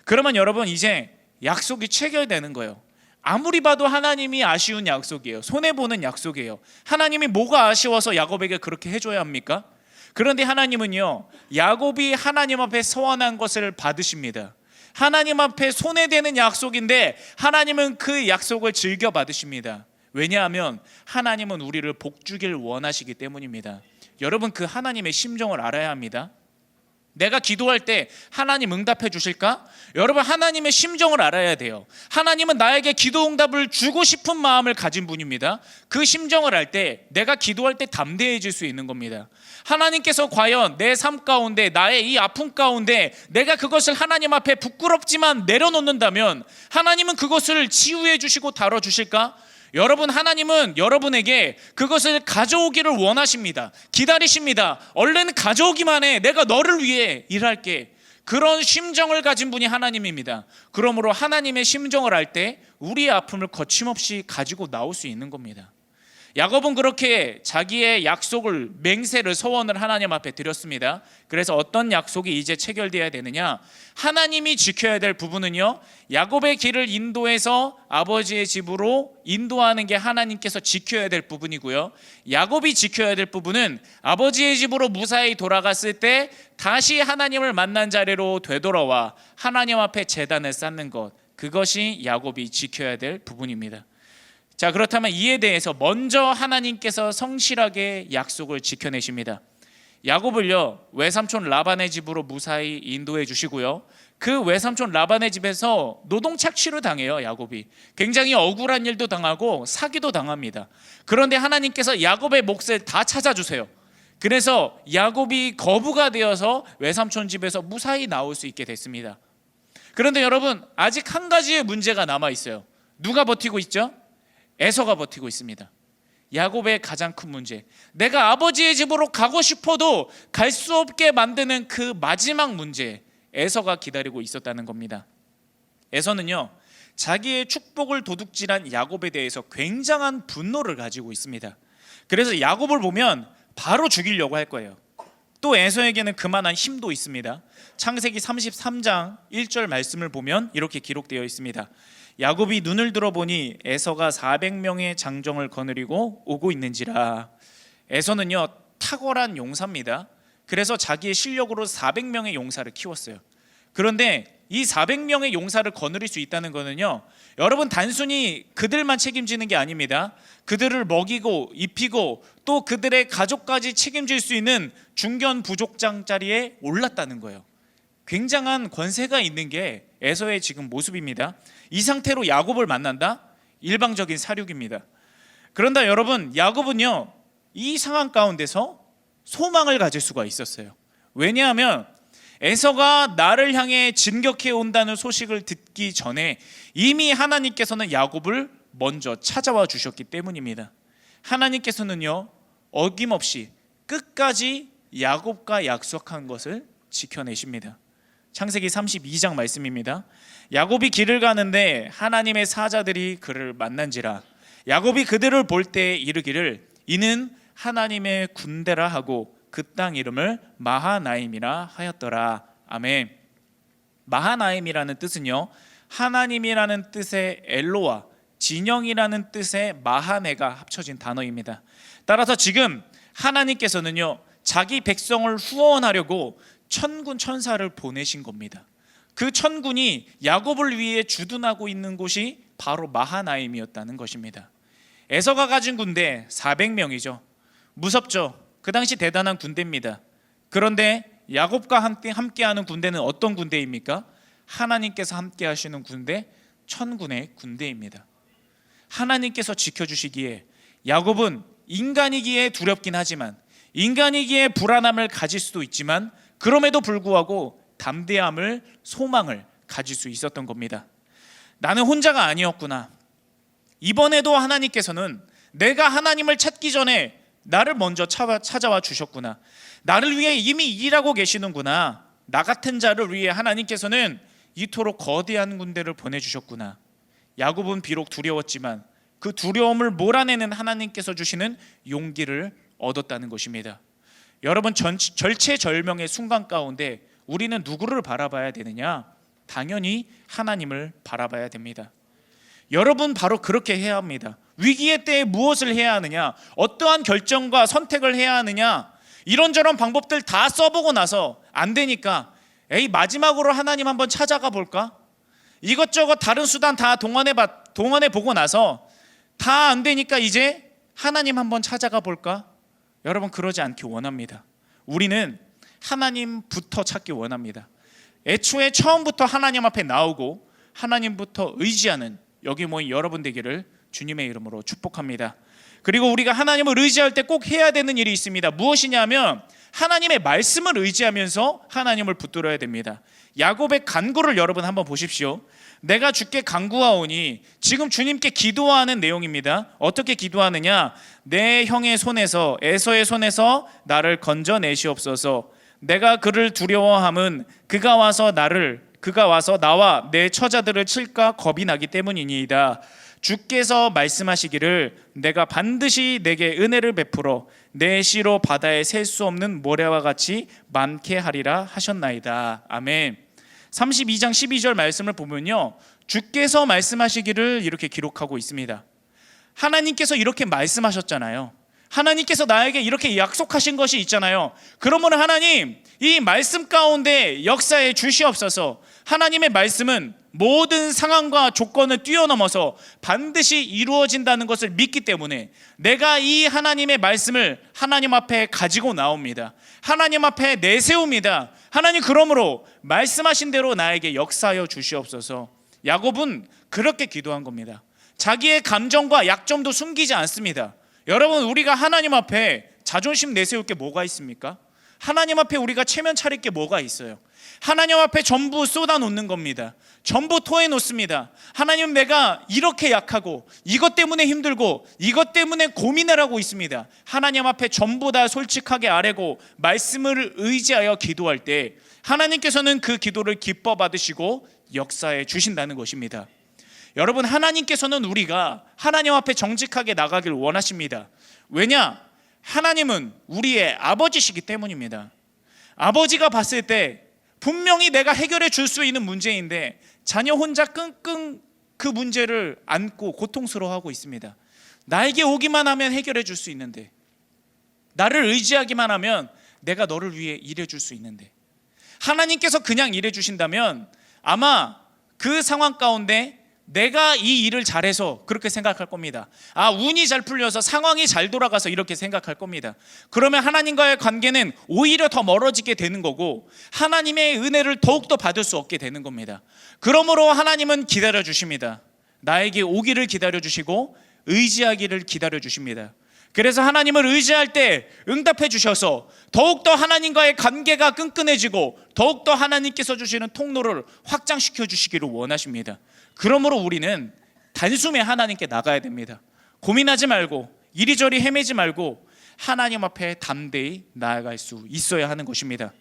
그러면 여러분, 이제 약속이 체결되는 거예요. 아무리 봐도 하나님이 아쉬운 약속이에요. 손해보는 약속이에요. 하나님이 뭐가 아쉬워서 야곱에게 그렇게 해줘야 합니까? 그런데 하나님은요, 야곱이 하나님 앞에 서원한 것을 받으십니다. 하나님 앞에 손해되는 약속인데 하나님은 그 약속을 즐겨 받으십니다. 왜냐하면 하나님은 우리를 복주길 원하시기 때문입니다. 여러분, 그 하나님의 심정을 알아야 합니다. 내가 기도할 때 하나님 응답해 주실까? 여러분, 하나님의 심정을 알아야 돼요. 하나님은 나에게 기도 응답을 주고 싶은 마음을 가진 분입니다. 그 심정을 알 때 내가 기도할 때 담대해질 수 있는 겁니다. 하나님께서 과연 내 삶 가운데, 나의 이 아픔 가운데 내가 그것을 하나님 앞에 부끄럽지만 내려놓는다면 하나님은 그것을 치유해 주시고 다뤄주실까? 여러분, 하나님은 여러분에게 그것을 가져오기를 원하십니다. 기다리십니다. 얼른 가져오기만 해. 내가 너를 위해 일할게. 그런 심정을 가진 분이 하나님입니다. 그러므로 하나님의 심정을 알 때 우리의 아픔을 거침없이 가지고 나올 수 있는 겁니다. 야곱은 그렇게 자기의 약속을, 맹세를, 서원을 하나님 앞에 드렸습니다. 그래서 어떤 약속이 이제 체결되어야 되느냐? 하나님이 지켜야 될 부분은요, 야곱의 길을 인도해서 아버지의 집으로 인도하는 게 하나님께서 지켜야 될 부분이고요, 야곱이 지켜야 될 부분은 아버지의 집으로 무사히 돌아갔을 때 다시 하나님을 만난 자리로 되돌아와 하나님 앞에 제단을 쌓는 것, 그것이 야곱이 지켜야 될 부분입니다. 자, 그렇다면 이에 대해서 먼저 하나님께서 성실하게 약속을 지켜내십니다. 야곱을요, 외삼촌 라반의 집으로 무사히 인도해 주시고요, 그 외삼촌 라반의 집에서 노동 착취를 당해요. 야곱이 굉장히 억울한 일도 당하고 사기도 당합니다. 그런데 하나님께서 야곱의 몫을 다 찾아주세요. 그래서 야곱이 거부가 되어서 외삼촌 집에서 무사히 나올 수 있게 됐습니다. 그런데 여러분, 아직 한 가지의 문제가 남아 있어요. 누가 버티고 있죠? 에서가 버티고 있습니다. 야곱의 가장 큰 문제, 내가 아버지의 집으로 가고 싶어도 갈 수 없게 만드는 그 마지막 문제, 에서가 기다리고 있었다는 겁니다. 에서는요, 자기의 축복을 도둑질한 야곱에 대해서 굉장한 분노를 가지고 있습니다. 그래서 야곱을 보면 바로 죽이려고 할 거예요. 또 에서에게는 그만한 힘도 있습니다. 창세기 33장 1절 말씀을 보면 이렇게 기록되어 있습니다. 야곱이 눈을 들어보니 에서가 400명의 장정을 거느리고 오고 있는지라. 에서는요, 탁월한 용사입니다. 그래서 자기의 실력으로 400명의 용사를 키웠어요. 그런데 이 400명의 용사를 거느릴 수 있다는 것은요, 여러분, 단순히 그들만 책임지는 게 아닙니다. 그들을 먹이고 입히고 또 그들의 가족까지 책임질 수 있는 중견 부족장 자리에 올랐다는 거예요. 굉장한 권세가 있는 게 에서의 지금 모습입니다. 이 상태로 야곱을 만난다? 일방적인 사륙입니다. 그런데 여러분, 야곱은요, 이 상황 가운데서 소망을 가질 수가 있었어요. 왜냐하면 에서가 나를 향해 진격해 온다는 소식을 듣기 전에 이미 하나님께서는 야곱을 먼저 찾아와 주셨기 때문입니다. 하나님께서는요, 어김없이 끝까지 야곱과 약속한 것을 지켜내십니다. 창세기 32장 말씀입니다. 야곱이 길을 가는데 하나님의 사자들이 그를 만난지라. 야곱이 그들을 볼 때 이르기를 이는 하나님의 군대라 하고 그 땅 이름을 마하나임이라 하였더라. 아멘. 마하나임이라는 뜻은요, 하나님이라는 뜻의 엘로와 진영이라는 뜻의 마하네가 합쳐진 단어입니다. 따라서 지금 하나님께서는요, 자기 백성을 후원하려고 천군 천사를 보내신 겁니다. 그 천군이 야곱을 위해 주둔하고 있는 곳이 바로 마하나임이었다는 것입니다. 에서가 가진 군대 400명이죠. 무섭죠. 그 당시 대단한 군대입니다. 그런데 야곱과 함께하는 군대는 어떤 군대입니까? 하나님께서 함께 하시는 군대, 천군의 군대입니다. 하나님께서 지켜주시기에 야곱은 인간이기에 두렵긴 하지만, 인간이기에 불안함을 가질 수도 있지만, 그럼에도 불구하고 담대함을, 소망을 가질 수 있었던 겁니다. 나는 혼자가 아니었구나. 이번에도 하나님께서는 내가 하나님을 찾기 전에 나를 먼저 찾아와 주셨구나. 나를 위해 이미 일하고 계시는구나. 나 같은 자를 위해 하나님께서는 이토록 거대한 군대를 보내주셨구나. 야곱은 비록 두려웠지만 그 두려움을 몰아내는 하나님께서 주시는 용기를 얻었다는 것입니다. 여러분, 절체절명의 순간 가운데 우리는 누구를 바라봐야 되느냐? 당연히 하나님을 바라봐야 됩니다. 여러분, 바로 그렇게 해야 합니다. 위기의 때에 무엇을 해야 하느냐? 어떠한 결정과 선택을 해야 하느냐? 이런저런 방법들 다 써보고 나서 안 되니까 마지막으로 하나님 한번 찾아가 볼까? 이것저것 다른 수단 다 동원해 보고 나서 다 안 되니까 이제 하나님 한번 찾아가 볼까? 여러분, 그러지 않기 원합니다. 우리는 하나님부터 찾기 원합니다. 애초에 처음부터 하나님 앞에 나오고 하나님부터 의지하는 여기 모인 여러분 되기를 주님의 이름으로 축복합니다. 그리고 우리가 하나님을 의지할 때 꼭 해야 되는 일이 있습니다. 무엇이냐면 하나님의 말씀을 의지하면서 하나님을 붙들어야 됩니다. 야곱의 간구를 여러분 한번 보십시오. 내가 주께 간구하오니, 지금 주님께 기도하는 내용입니다. 어떻게 기도하느냐? 내 형의 손에서, 에서의 손에서 나를 건져내시옵소서. 내가 그를 두려워함은 그가 와서 나와 내 처자들을 칠까 겁이 나기 때문이니이다. 주께서 말씀하시기를 내가 반드시 내게 은혜를 베풀어 내 씨로 바다에 셀 수 없는 모래와 같이 많게 하리라 하셨나이다. 아멘. 32장 12절 말씀을 보면요, 주께서 말씀하시기를 이렇게 기록하고 있습니다. 하나님께서 이렇게 말씀하셨잖아요. 하나님께서 나에게 이렇게 약속하신 것이 있잖아요. 그러면 하나님, 이 말씀 가운데 역사에 주시옵소서. 하나님의 말씀은 모든 상황과 조건을 뛰어넘어서 반드시 이루어진다는 것을 믿기 때문에 내가 이 하나님의 말씀을 하나님 앞에 가지고 나옵니다. 하나님 앞에 내세웁니다. 하나님, 그러므로 말씀하신 대로 나에게 역사하여 주시옵소서. 야곱은 그렇게 기도한 겁니다. 자기의 감정과 약점도 숨기지 않습니다. 여러분, 우리가 하나님 앞에 자존심 내세울 게 뭐가 있습니까? 하나님 앞에 우리가 체면 차릴 게 뭐가 있어요? 하나님 앞에 전부 쏟아놓는 겁니다. 전부 토해놓습니다. 하나님, 내가 이렇게 약하고 이것 때문에 힘들고 이것 때문에 고민을 하고 있습니다. 하나님 앞에 전부 다 솔직하게 아뢰고 말씀을 의지하여 기도할 때 하나님께서는 그 기도를 기뻐 받으시고 역사해 주신다는 것입니다. 여러분, 하나님께서는 우리가 하나님 앞에 정직하게 나가길 원하십니다. 왜냐? 하나님은 우리의 아버지시기 때문입니다. 아버지가 봤을 때 분명히 내가 해결해 줄 수 있는 문제인데 자녀 혼자 끙끙 그 문제를 안고 고통스러워하고 있습니다. 나에게 오기만 하면 해결해 줄 수 있는데, 나를 의지하기만 하면 내가 너를 위해 일해 줄 수 있는데, 하나님께서 그냥 일해 주신다면 아마 그 상황 가운데 내가 이 일을 잘해서 그렇게 생각할 겁니다. 운이 잘 풀려서 상황이 잘 돌아가서 이렇게 생각할 겁니다. 그러면 하나님과의 관계는 오히려 더 멀어지게 되는 거고 하나님의 은혜를 더욱더 받을 수 없게 되는 겁니다. 그러므로 하나님은 기다려 주십니다. 나에게 오기를 기다려 주시고 의지하기를 기다려 주십니다. 그래서 하나님을 의지할 때 응답해 주셔서 더욱더 하나님과의 관계가 끈끈해지고 더욱더 하나님께서 주시는 통로를 확장시켜 주시기를 원하십니다. 그러므로 우리는 단숨에 하나님께 나가야 됩니다. 고민하지 말고 이리저리 헤매지 말고 하나님 앞에 담대히 나아갈 수 있어야 하는 것입니다.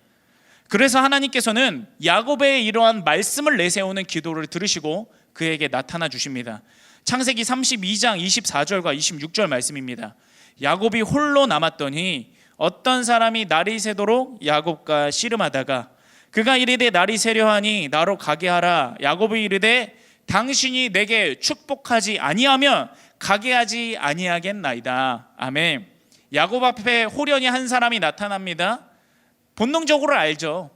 그래서 하나님께서는 야곱의 이러한 말씀을 내세우는 기도를 들으시고 그에게 나타나 주십니다. 창세기 32장 24절과 26절 말씀입니다. 야곱이 홀로 남았더니 어떤 사람이 날이 새도록 야곱과 씨름하다가 그가 이르되 날이 새려 하니 나로 가게 하라. 야곱이 이르되 당신이 내게 축복하지 아니하면 가게 하지 아니하겠나이다. 아멘. 야곱 앞에 호련히 한 사람이 나타납니다. 본능적으로 알죠.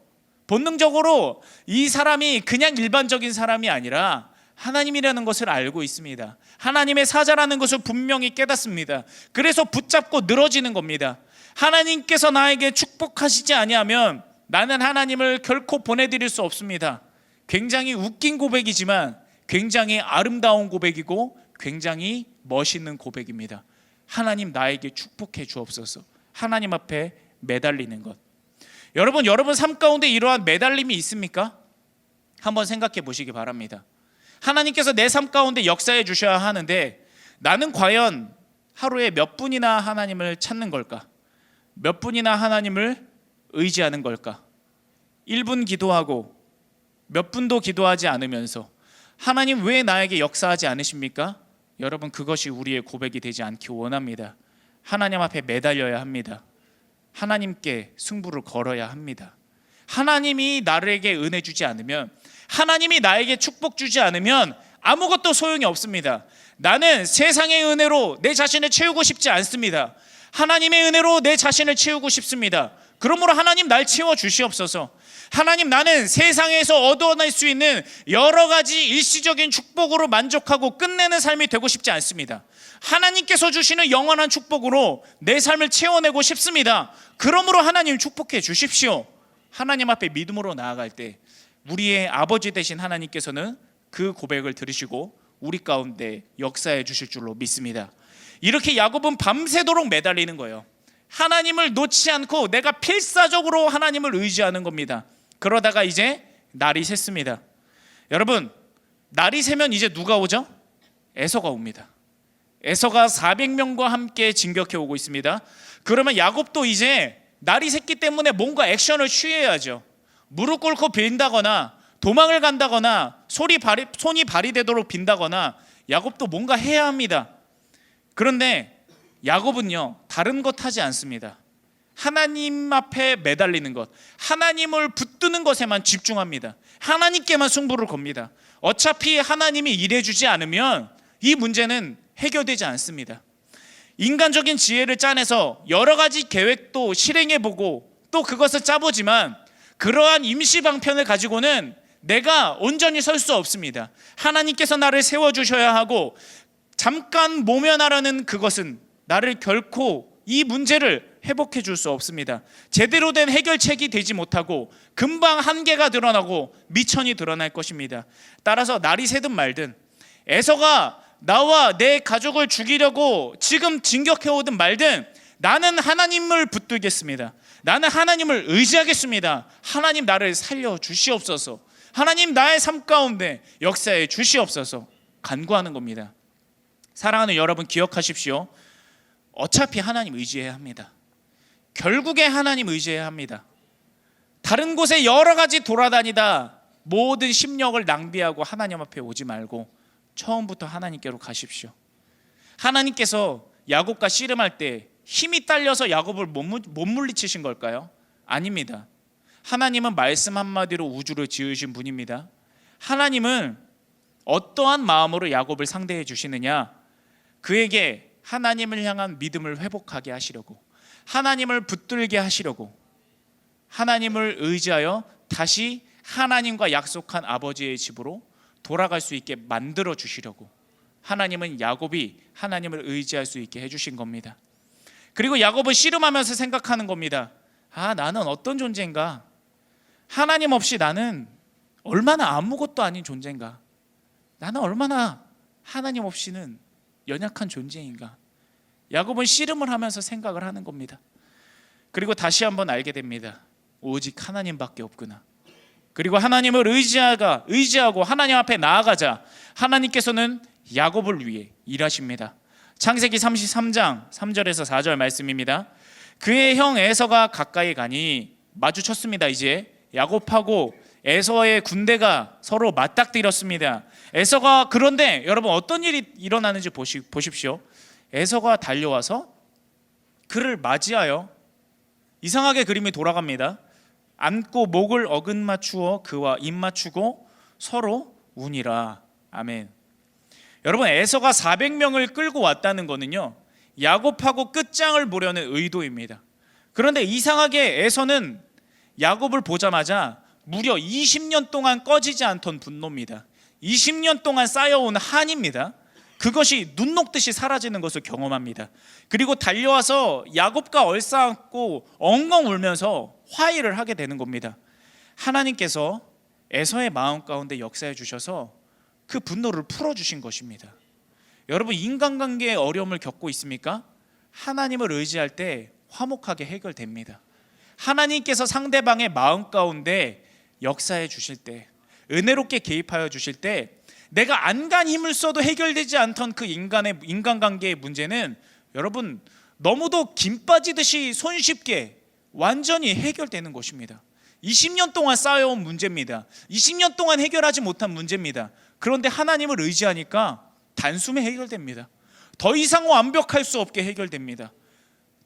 본능적으로 이 사람이 그냥 일반적인 사람이 아니라 하나님이라는 것을 알고 있습니다. 하나님의 사자라는 것을 분명히 깨닫습니다. 그래서 붙잡고 늘어지는 겁니다. 하나님께서 나에게 축복하시지 아니하면 나는 하나님을 결코 보내드릴 수 없습니다. 굉장히 웃긴 고백이지만 굉장히 아름다운 고백이고 굉장히 멋있는 고백입니다. 하나님 나에게 축복해 주옵소서. 하나님 앞에 매달리는 것. 여러분 삶 가운데 이러한 매달림이 있습니까? 한번 생각해 보시기 바랍니다. 하나님께서 내 삶 가운데 역사해 주셔야 하는데 나는 과연 하루에 몇 분이나 하나님을 찾는 걸까? 몇 분이나 하나님을 의지하는 걸까? 1분 기도하고 몇 분도 기도하지 않으면서 하나님 왜 나에게 역사하지 않으십니까? 여러분 그것이 우리의 고백이 되지 않기 원합니다. 하나님 앞에 매달려야 합니다. 하나님께 승부를 걸어야 합니다. 하나님이 나에게 은혜 주지 않으면, 하나님이 나에게 축복 주지 않으면 아무것도 소용이 없습니다. 나는 세상의 은혜로 내 자신을 채우고 싶지 않습니다. 하나님의 은혜로 내 자신을 채우고 싶습니다. 그러므로 하나님 날 채워 주시옵소서. 하나님 나는 세상에서 얻어낼 수 있는 여러 가지 일시적인 축복으로 만족하고 끝내는 삶이 되고 싶지 않습니다. 하나님께서 주시는 영원한 축복으로 내 삶을 채워내고 싶습니다. 그러므로 하나님 축복해 주십시오. 하나님 앞에 믿음으로 나아갈 때 우리의 아버지 되신 하나님께서는 그 고백을 들으시고 우리 가운데 역사해 주실 줄로 믿습니다. 이렇게 야곱은 밤새도록 매달리는 거예요. 하나님을 놓지 않고 내가 필사적으로 하나님을 의지하는 겁니다. 그러다가 이제 날이 샜습니다. 여러분 날이 새면 이제 누가 오죠? 에서가 옵니다. 에서가 400명과 함께 진격해 오고 있습니다. 그러면 야곱도 이제 날이 샜기 때문에 뭔가 액션을 취해야죠. 무릎 꿇고 빈다거나 도망을 간다거나 손이 발휘되도록 빈다거나 야곱도 뭔가 해야 합니다. 그런데 야곱은요 다른 것 하지 않습니다. 하나님 앞에 매달리는 것, 하나님을 붙드는 것에만 집중합니다. 하나님께만 승부를 겁니다. 어차피 하나님이 일해주지 않으면 이 문제는 해결되지 않습니다. 인간적인 지혜를 짜내서 여러 가지 계획도 실행해보고 또 그것을 짜보지만 그러한 임시방편을 가지고는 내가 온전히 설 수 없습니다. 하나님께서 나를 세워주셔야 하고 잠깐 모면하라는 그것은 나를 결코 이 문제를 회복해 줄 수 없습니다. 제대로 된 해결책이 되지 못하고 금방 한계가 드러나고 미천이 드러날 것입니다. 따라서 날이 새든 말든 에서가 나와 내 가족을 죽이려고 지금 진격해 오든 말든 나는 하나님을 붙들겠습니다. 나는 하나님을 의지하겠습니다. 하나님 나를 살려 주시옵소서. 하나님 나의 삶 가운데 역사해 주시옵소서 간구하는 겁니다. 사랑하는 여러분 기억하십시오. 어차피 하나님 의지해야 합니다. 결국에 하나님 의지해야 합니다. 다른 곳에 여러 가지 돌아다니다 모든 심력을 낭비하고 하나님 앞에 오지 말고 처음부터 하나님께로 가십시오. 하나님께서 야곱과 씨름할 때 힘이 딸려서 야곱을 못 물리치신 걸까요? 아닙니다. 하나님은 말씀 한마디로 우주를 지으신 분입니다. 하나님은 어떠한 마음으로 야곱을 상대해 주시느냐? 그에게 하나님을 향한 믿음을 회복하게 하시려고, 하나님을 붙들게 하시려고, 하나님을 의지하여 다시 하나님과 약속한 아버지의 집으로 돌아갈 수 있게 만들어 주시려고 하나님은 야곱이 하나님을 의지할 수 있게 해주신 겁니다. 그리고 야곱은 씨름하면서 생각하는 겁니다. 나는 어떤 존재인가? 하나님 없이 나는 얼마나 아무것도 아닌 존재인가? 나는 얼마나 하나님 없이는 연약한 존재인가? 야곱은 씨름을 하면서 생각을 하는 겁니다. 그리고 다시 한번 알게 됩니다. 오직 하나님밖에 없구나. 그리고 하나님을 의지하고 하나님 앞에 나아가자 하나님께서는 야곱을 위해 일하십니다. 창세기 33장 3절에서 4절 말씀입니다. 그의 형 에서가 가까이 가니 마주쳤습니다. 이제 야곱하고 에서의 군대가 서로 맞닥뜨렸습니다. 에서가 그런데 여러분 어떤 일이 일어나는지 보십시오. 에서가 달려와서 그를 맞이하여 이상하게 그림이 돌아갑니다. 안고 목을 어긋맞추어 그와 입맞추고 서로 우니라. 아멘. 여러분 에서가 400명을 끌고 왔다는 거는요 야곱하고 끝장을 보려는 의도입니다. 그런데 이상하게 에서는 야곱을 보자마자 무려 20년 동안 꺼지지 않던 분노입니다. 20년 동안 쌓여온 한입니다. 그것이 눈 녹듯이 사라지는 것을 경험합니다. 그리고 달려와서 야곱과 얼싸안고 엉엉 울면서 화해를 하게 되는 겁니다. 하나님께서 에서의 마음 가운데 역사해 주셔서 그 분노를 풀어주신 것입니다. 여러분, 인간관계에 어려움을 겪고 있습니까? 하나님을 의지할 때 화목하게 해결됩니다. 하나님께서 상대방의 마음 가운데 역사해 주실 때, 은혜롭게 개입하여 주실 때, 내가 안간 힘을 써도 해결되지 않던 그 인간관계의 문제는 여러분 너무도 김 빠지듯이 손쉽게 완전히 해결되는 것입니다. 20년 동안 쌓여온 문제입니다. 20년 동안 해결하지 못한 문제입니다. 그런데 하나님을 의지하니까 단숨에 해결됩니다. 더 이상 완벽할 수 없게 해결됩니다.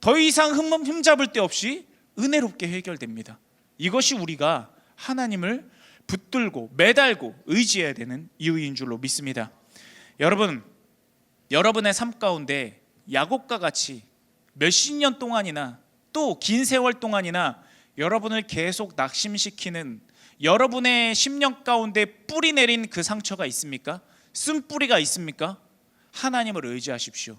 더 이상 흠잡을 데 없이 은혜롭게 해결됩니다. 이것이 우리가 하나님을 붙들고 매달고 의지해야 되는 이유인 줄로 믿습니다. 여러분, 여러분의 삶 가운데 야곱과 같이 몇십 년 동안이나 또 긴 세월 동안이나 여러분을 계속 낙심시키는 여러분의 심령 가운데 뿌리 내린 그 상처가 있습니까? 쓴뿌리가 있습니까? 하나님을 의지하십시오.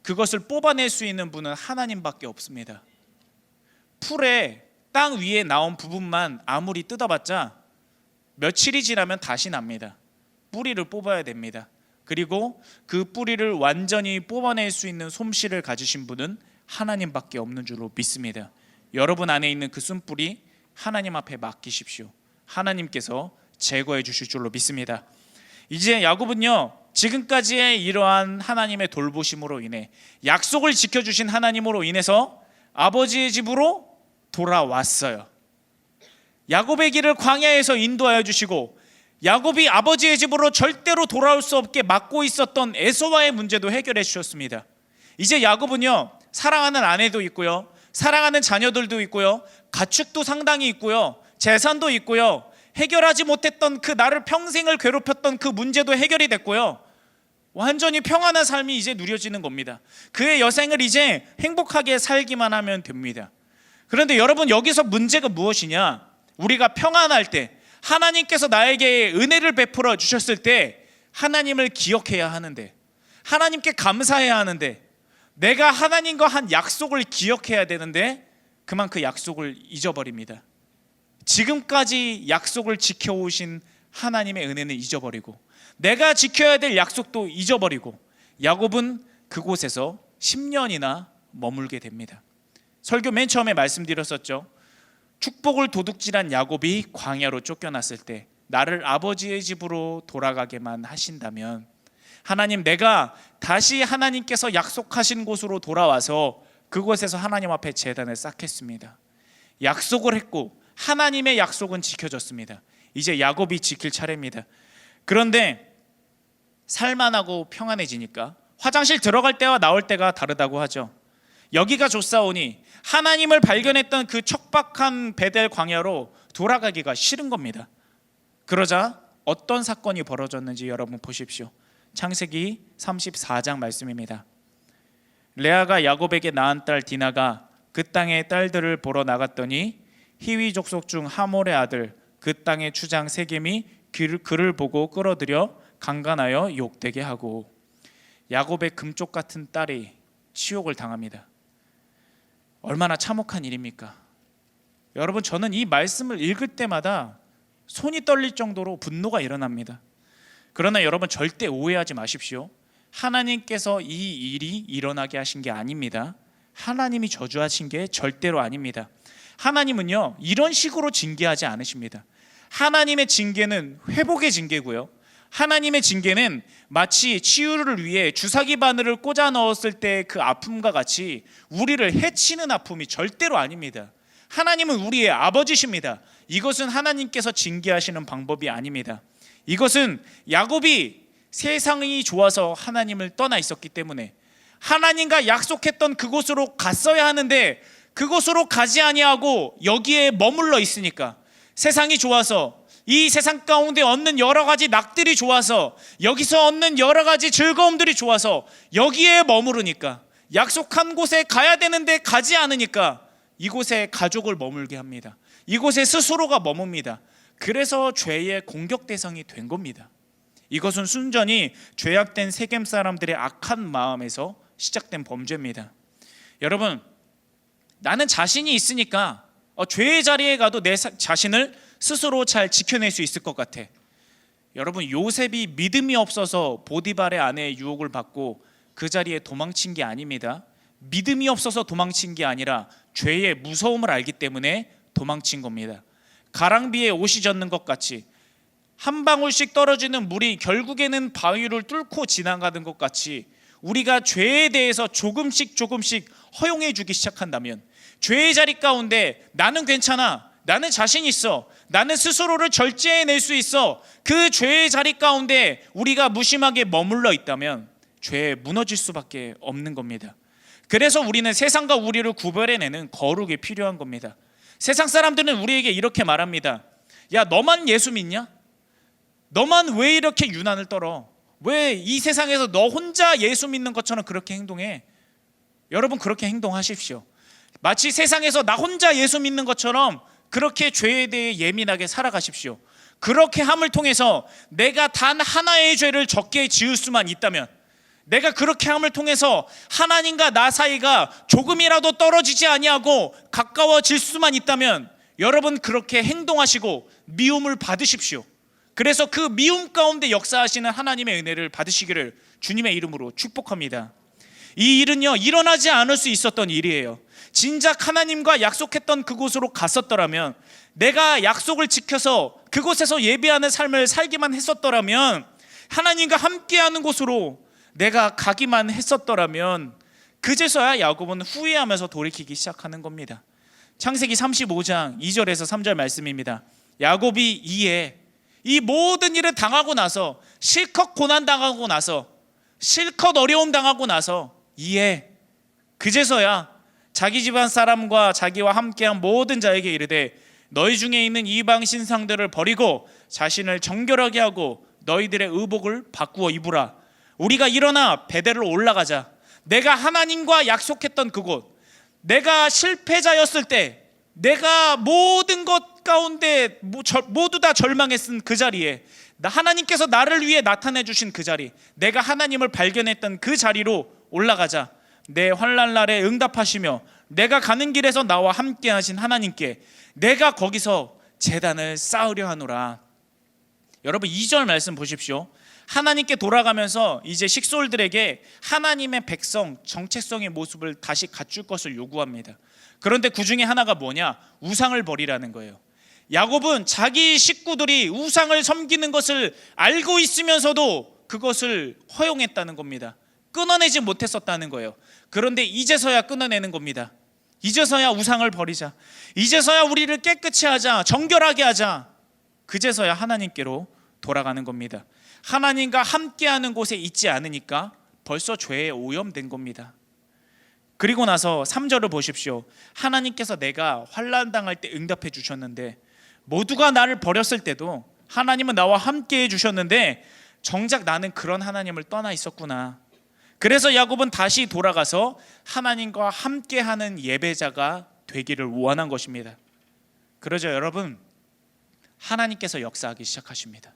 그것을 뽑아낼 수 있는 분은 하나님밖에 없습니다. 풀에 땅 위에 나온 부분만 아무리 뜯어봤자 며칠이 지나면 다시 납니다. 뿌리를 뽑아야 됩니다. 그리고 그 뿌리를 완전히 뽑아낼 수 있는 솜씨를 가지신 분은 하나님밖에 없는 줄로 믿습니다. 여러분 안에 있는 그 쓴뿌리 하나님 앞에 맡기십시오. 하나님께서 제거해 주실 줄로 믿습니다. 이제 야곱은요, 지금까지의 이러한 하나님의 돌보심으로 인해, 약속을 지켜주신 하나님으로 인해서 아버지의 집으로 돌아왔어요. 야곱의 길을 광야에서 인도하여 주시고, 야곱이 아버지의 집으로 절대로 돌아올 수 없게 막고 있었던 에서와의 문제도 해결해 주셨습니다. 이제 야곱은요, 사랑하는 아내도 있고요, 사랑하는 자녀들도 있고요, 가축도 상당히 있고요, 재산도 있고요, 해결하지 못했던 그 나를 평생을 괴롭혔던 그 문제도 해결이 됐고요, 완전히 평안한 삶이 이제 누려지는 겁니다. 그의 여생을 이제 행복하게 살기만 하면 됩니다. 그런데 여러분, 여기서 문제가 무엇이냐? 우리가 평안할 때, 하나님께서 나에게 은혜를 베풀어 주셨을 때 하나님을 기억해야 하는데, 하나님께 감사해야 하는데, 내가 하나님과 한 약속을 기억해야 되는데 그만 그 약속을 잊어버립니다. 지금까지 약속을 지켜오신 하나님의 은혜는 잊어버리고, 내가 지켜야 될 약속도 잊어버리고, 야곱은 그곳에서 10년이나 머물게 됩니다. 설교 맨 처음에 말씀드렸었죠. 축복을 도둑질한 야곱이 광야로 쫓겨났을 때 나를 아버지의 집으로 돌아가게만 하신다면, 하나님, 내가 다시 하나님께서 약속하신 곳으로 돌아와서 그곳에서 하나님 앞에 제단을 쌓겠습니다. 약속을 했고 하나님의 약속은 지켜졌습니다. 이제 야곱이 지킬 차례입니다. 그런데 살만하고 평안해지니까 화장실 들어갈 때와 나올 때가 다르다고 하죠. 여기가 좋사오니 하나님을 발견했던 그 척박한 베델 광야로 돌아가기가 싫은 겁니다. 그러자 어떤 사건이 벌어졌는지 여러분 보십시오. 창세기 34장 말씀입니다. 레아가 야곱에게 낳은 딸 디나가 그 땅의 딸들을 보러 나갔더니 히위 족속 중 하몰의 아들 그 땅의 추장 세겜이 그를 보고 끌어들여 강간하여 욕되게 하고, 야곱의 금쪽 같은 딸이 치욕을 당합니다. 얼마나 참혹한 일입니까? 여러분, 저는 이 말씀을 읽을 때마다 손이 떨릴 정도로 분노가 일어납니다. 그러나 여러분, 절대 오해하지 마십시오. 하나님께서 이 일이 일어나게 하신 게 아닙니다. 하나님이 저주하신 게 절대로 아닙니다. 하나님은요, 이런 식으로 징계하지 않으십니다. 하나님의 징계는 회복의 징계고요, 하나님의 징계는 마치 치유를 위해 주사기 바늘을 꽂아 넣었을 때 그 아픔과 같이 우리를 해치는 아픔이 절대로 아닙니다. 하나님은 우리의 아버지십니다. 이것은 하나님께서 징계하시는 방법이 아닙니다. 이것은 야곱이 세상이 좋아서 하나님을 떠나 있었기 때문에, 하나님과 약속했던 그곳으로 갔어야 하는데 그곳으로 가지 아니하고 여기에 머물러 있으니까, 세상이 좋아서, 이 세상 가운데 얻는 여러 가지 낙들이 좋아서, 여기서 얻는 여러 가지 즐거움들이 좋아서 여기에 머무르니까, 약속한 곳에 가야 되는데 가지 않으니까 이곳에 가족을 머물게 합니다. 이곳에 스스로가 머뭅니다. 그래서 죄의 공격 대상이 된 겁니다. 이것은 순전히 죄악된 세겜 사람들의 악한 마음에서 시작된 범죄입니다. 여러분, 나는 자신이 있으니까 죄의 자리에 가도 내 자신을 스스로 잘 지켜낼 수 있을 것 같아. 여러분, 요셉이 믿음이 없어서 보디발의 아내의 유혹을 받고 그 자리에 도망친 게 아닙니다. 믿음이 없어서 도망친 게 아니라 죄의 무서움을 알기 때문에 도망친 겁니다. 가랑비에 옷이 젖는 것 같이 한 방울씩 떨어지는 물이 결국에는 바위를 뚫고 지나가는 것 같이 우리가 죄에 대해서 조금씩 허용해 주기 시작한다면, 죄의 자리 가운데 나는 괜찮아, 나는 자신 있어, 나는 스스로를 절제해낼 수 있어, 그 죄의 자리 가운데 우리가 무심하게 머물러 있다면 죄에 무너질 수밖에 없는 겁니다. 그래서 우리는 세상과 우리를 구별해내는 거룩이 필요한 겁니다. 세상 사람들은 우리에게 이렇게 말합니다. 야, 너만 예수 믿냐? 너만 왜 이렇게 유난을 떨어? 왜 이 세상에서 너 혼자 예수 믿는 것처럼 그렇게 행동해? 여러분, 그렇게 행동하십시오. 마치 세상에서 나 혼자 예수 믿는 것처럼 그렇게 죄에 대해 예민하게 살아가십시오. 그렇게 함을 통해서 내가 단 하나의 죄를 적게 지을 수만 있다면, 내가 그렇게 함을 통해서 하나님과 나 사이가 조금이라도 떨어지지 아니하고 가까워질 수만 있다면, 여러분 그렇게 행동하시고 미움을 받으십시오. 그래서 그 미움 가운데 역사하시는 하나님의 은혜를 받으시기를 주님의 이름으로 축복합니다. 이 일은요, 일어나지 않을 수 있었던 일이에요. 진작 하나님과 약속했던 그곳으로 갔었더라면, 내가 약속을 지켜서 그곳에서 예배하는 삶을 살기만 했었더라면, 하나님과 함께하는 곳으로 내가 가기만 했었더라면, 그제서야 야곱은 후회하면서 돌이키기 시작하는 겁니다. 창세기 35장 2절에서 3절 말씀입니다. 야곱이 이에 이 모든 일을 당하고 나서, 실컷 고난당하고 나서, 실컷 어려움 당하고 나서 이에 그제서야 자기 집안 사람과 자기와 함께한 모든 자에게 이르되, 너희 중에 있는 이방 신상들을 버리고 자신을 정결하게 하고 너희들의 의복을 바꾸어 입으라. 우리가 일어나 베델로 올라가자. 내가 하나님과 약속했던 그곳, 내가 실패자였을 때, 내가 모든 것 가운데 모두 다 절망했던 그 자리에, 하나님께서 나를 위해 나타내 주신 그 자리, 내가 하나님을 발견했던 그 자리로 올라가자. 내 환난 날에 응답하시며 내가 가는 길에서 나와 함께 하신 하나님께 내가 거기서 제단을 쌓으려 하노라. 여러분, 2절 말씀 보십시오. 하나님께 돌아가면서 이제 식솔들에게 하나님의 백성, 정체성의 모습을 다시 갖출 것을 요구합니다. 그런데 그 중에 하나가 뭐냐? 우상을 버리라는 거예요. 야곱은 자기 식구들이 우상을 섬기는 것을 알고 있으면서도 그것을 허용했다는 겁니다. 끊어내지 못했었다는 거예요. 그런데 이제서야 끊어내는 겁니다. 이제서야 우상을 버리자, 이제서야 우리를 깨끗이 하자, 정결하게 하자, 그제서야 하나님께로 돌아가는 겁니다. 하나님과 함께하는 곳에 있지 않으니까 벌써 죄에 오염된 겁니다. 그리고 나서 3절을 보십시오. 하나님께서 내가 환난 당할 때 응답해 주셨는데, 모두가 나를 버렸을 때도 하나님은 나와 함께 해 주셨는데 정작 나는 그런 하나님을 떠나 있었구나. 그래서 야곱은 다시 돌아가서 하나님과 함께하는 예배자가 되기를 원한 것입니다. 그러죠, 여러분? 하나님께서 역사하기 시작하십니다.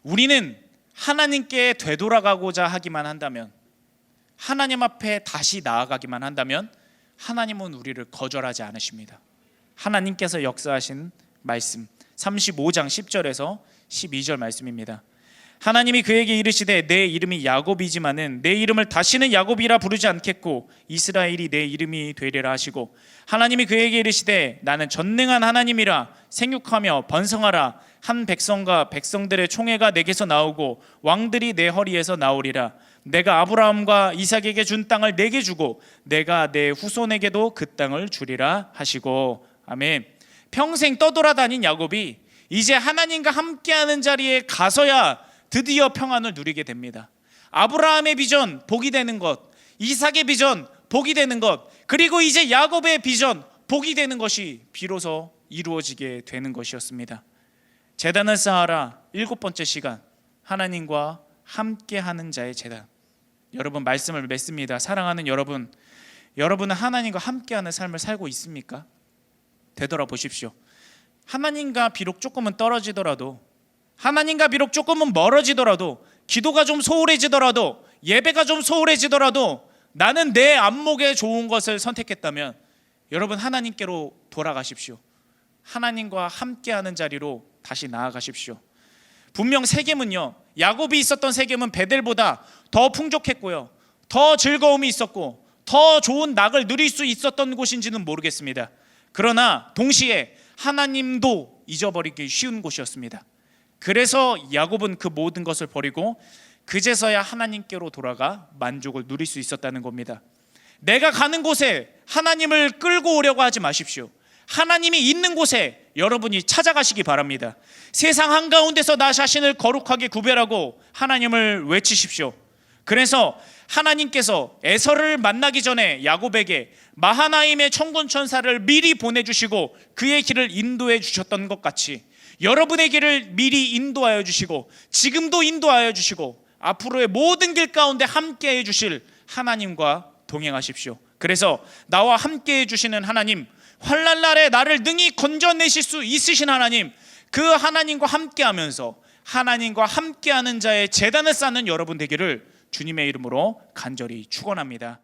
우리는 하나님께 되돌아가고자 하기만 한다면, 하나님 앞에 다시 나아가기만 한다면 하나님은 우리를 거절하지 않으십니다. 하나님께서 역사하신 말씀 35장 10절에서 12절 말씀입니다. 하나님이 그에게 이르시되 내 이름이 야곱이지만은 내 이름을 다시는 야곱이라 부르지 않겠고 이스라엘이 내 이름이 되리라 하시고, 하나님이 그에게 이르시되 나는 전능한 하나님이라 생육하며 번성하라. 한 백성과 백성들의 총회가 내게서 나오고 왕들이 내 허리에서 나오리라. 내가 아브라함과 이삭에게 준 땅을 내게 주고 내가 내 후손에게도 그 땅을 주리라 하시고. 아멘. 평생 떠돌아다닌 야곱이 이제 하나님과 함께하는 자리에 가서야 드디어 평안을 누리게 됩니다. 아브라함의 비전 복이 되는 것, 이삭의 비전 복이 되는 것, 그리고 이제 야곱의 비전 복이 되는 것이 비로소 이루어지게 되는 것이었습니다. 제단을 쌓아라. 7번째 시간, 하나님과 함께하는 자의 제단. 여러분, 말씀을 맺습니다. 사랑하는 여러분, 여러분은 하나님과 함께하는 삶을 살고 있습니까? 되돌아보십시오. 하나님과 비록 조금은 떨어지더라도, 하나님과 비록 조금은 멀어지더라도, 기도가 좀 소홀해지더라도, 예배가 좀 소홀해지더라도 나는 내 안목에 좋은 것을 선택했다면 여러분, 하나님께로 돌아가십시오. 하나님과 함께하는 자리로 다시 나아가십시오. 분명 세겜은요, 야곱이 있었던 세겜은 베델보다 더 풍족했고요, 더 즐거움이 있었고 더 좋은 낙을 누릴 수 있었던 곳인지는 모르겠습니다. 그러나 동시에 하나님도 잊어버리기 쉬운 곳이었습니다. 그래서 야곱은 그 모든 것을 버리고 그제서야 하나님께로 돌아가 만족을 누릴 수 있었다는 겁니다. 내가 가는 곳에 하나님을 끌고 오려고 하지 마십시오. 하나님이 있는 곳에 여러분이 찾아가시기 바랍니다. 세상 한가운데서 나 자신을 거룩하게 구별하고 하나님을 외치십시오. 그래서 하나님께서 에서를 만나기 전에 야곱에게 마하나임의 천군 천사를 미리 보내주시고 그의 길을 인도해 주셨던 것 같이 여러분의 길을 미리 인도하여 주시고 지금도 인도하여 주시고 앞으로의 모든 길 가운데 함께해 주실 하나님과 동행하십시오. 그래서 나와 함께해 주시는 하나님, 환난 날에 나를 능히 건져내실 수 있으신 하나님, 그 하나님과 함께하면서 하나님과 함께하는 자의 제단을 쌓는 여러분 되기를 주님의 이름으로 간절히 축원합니다.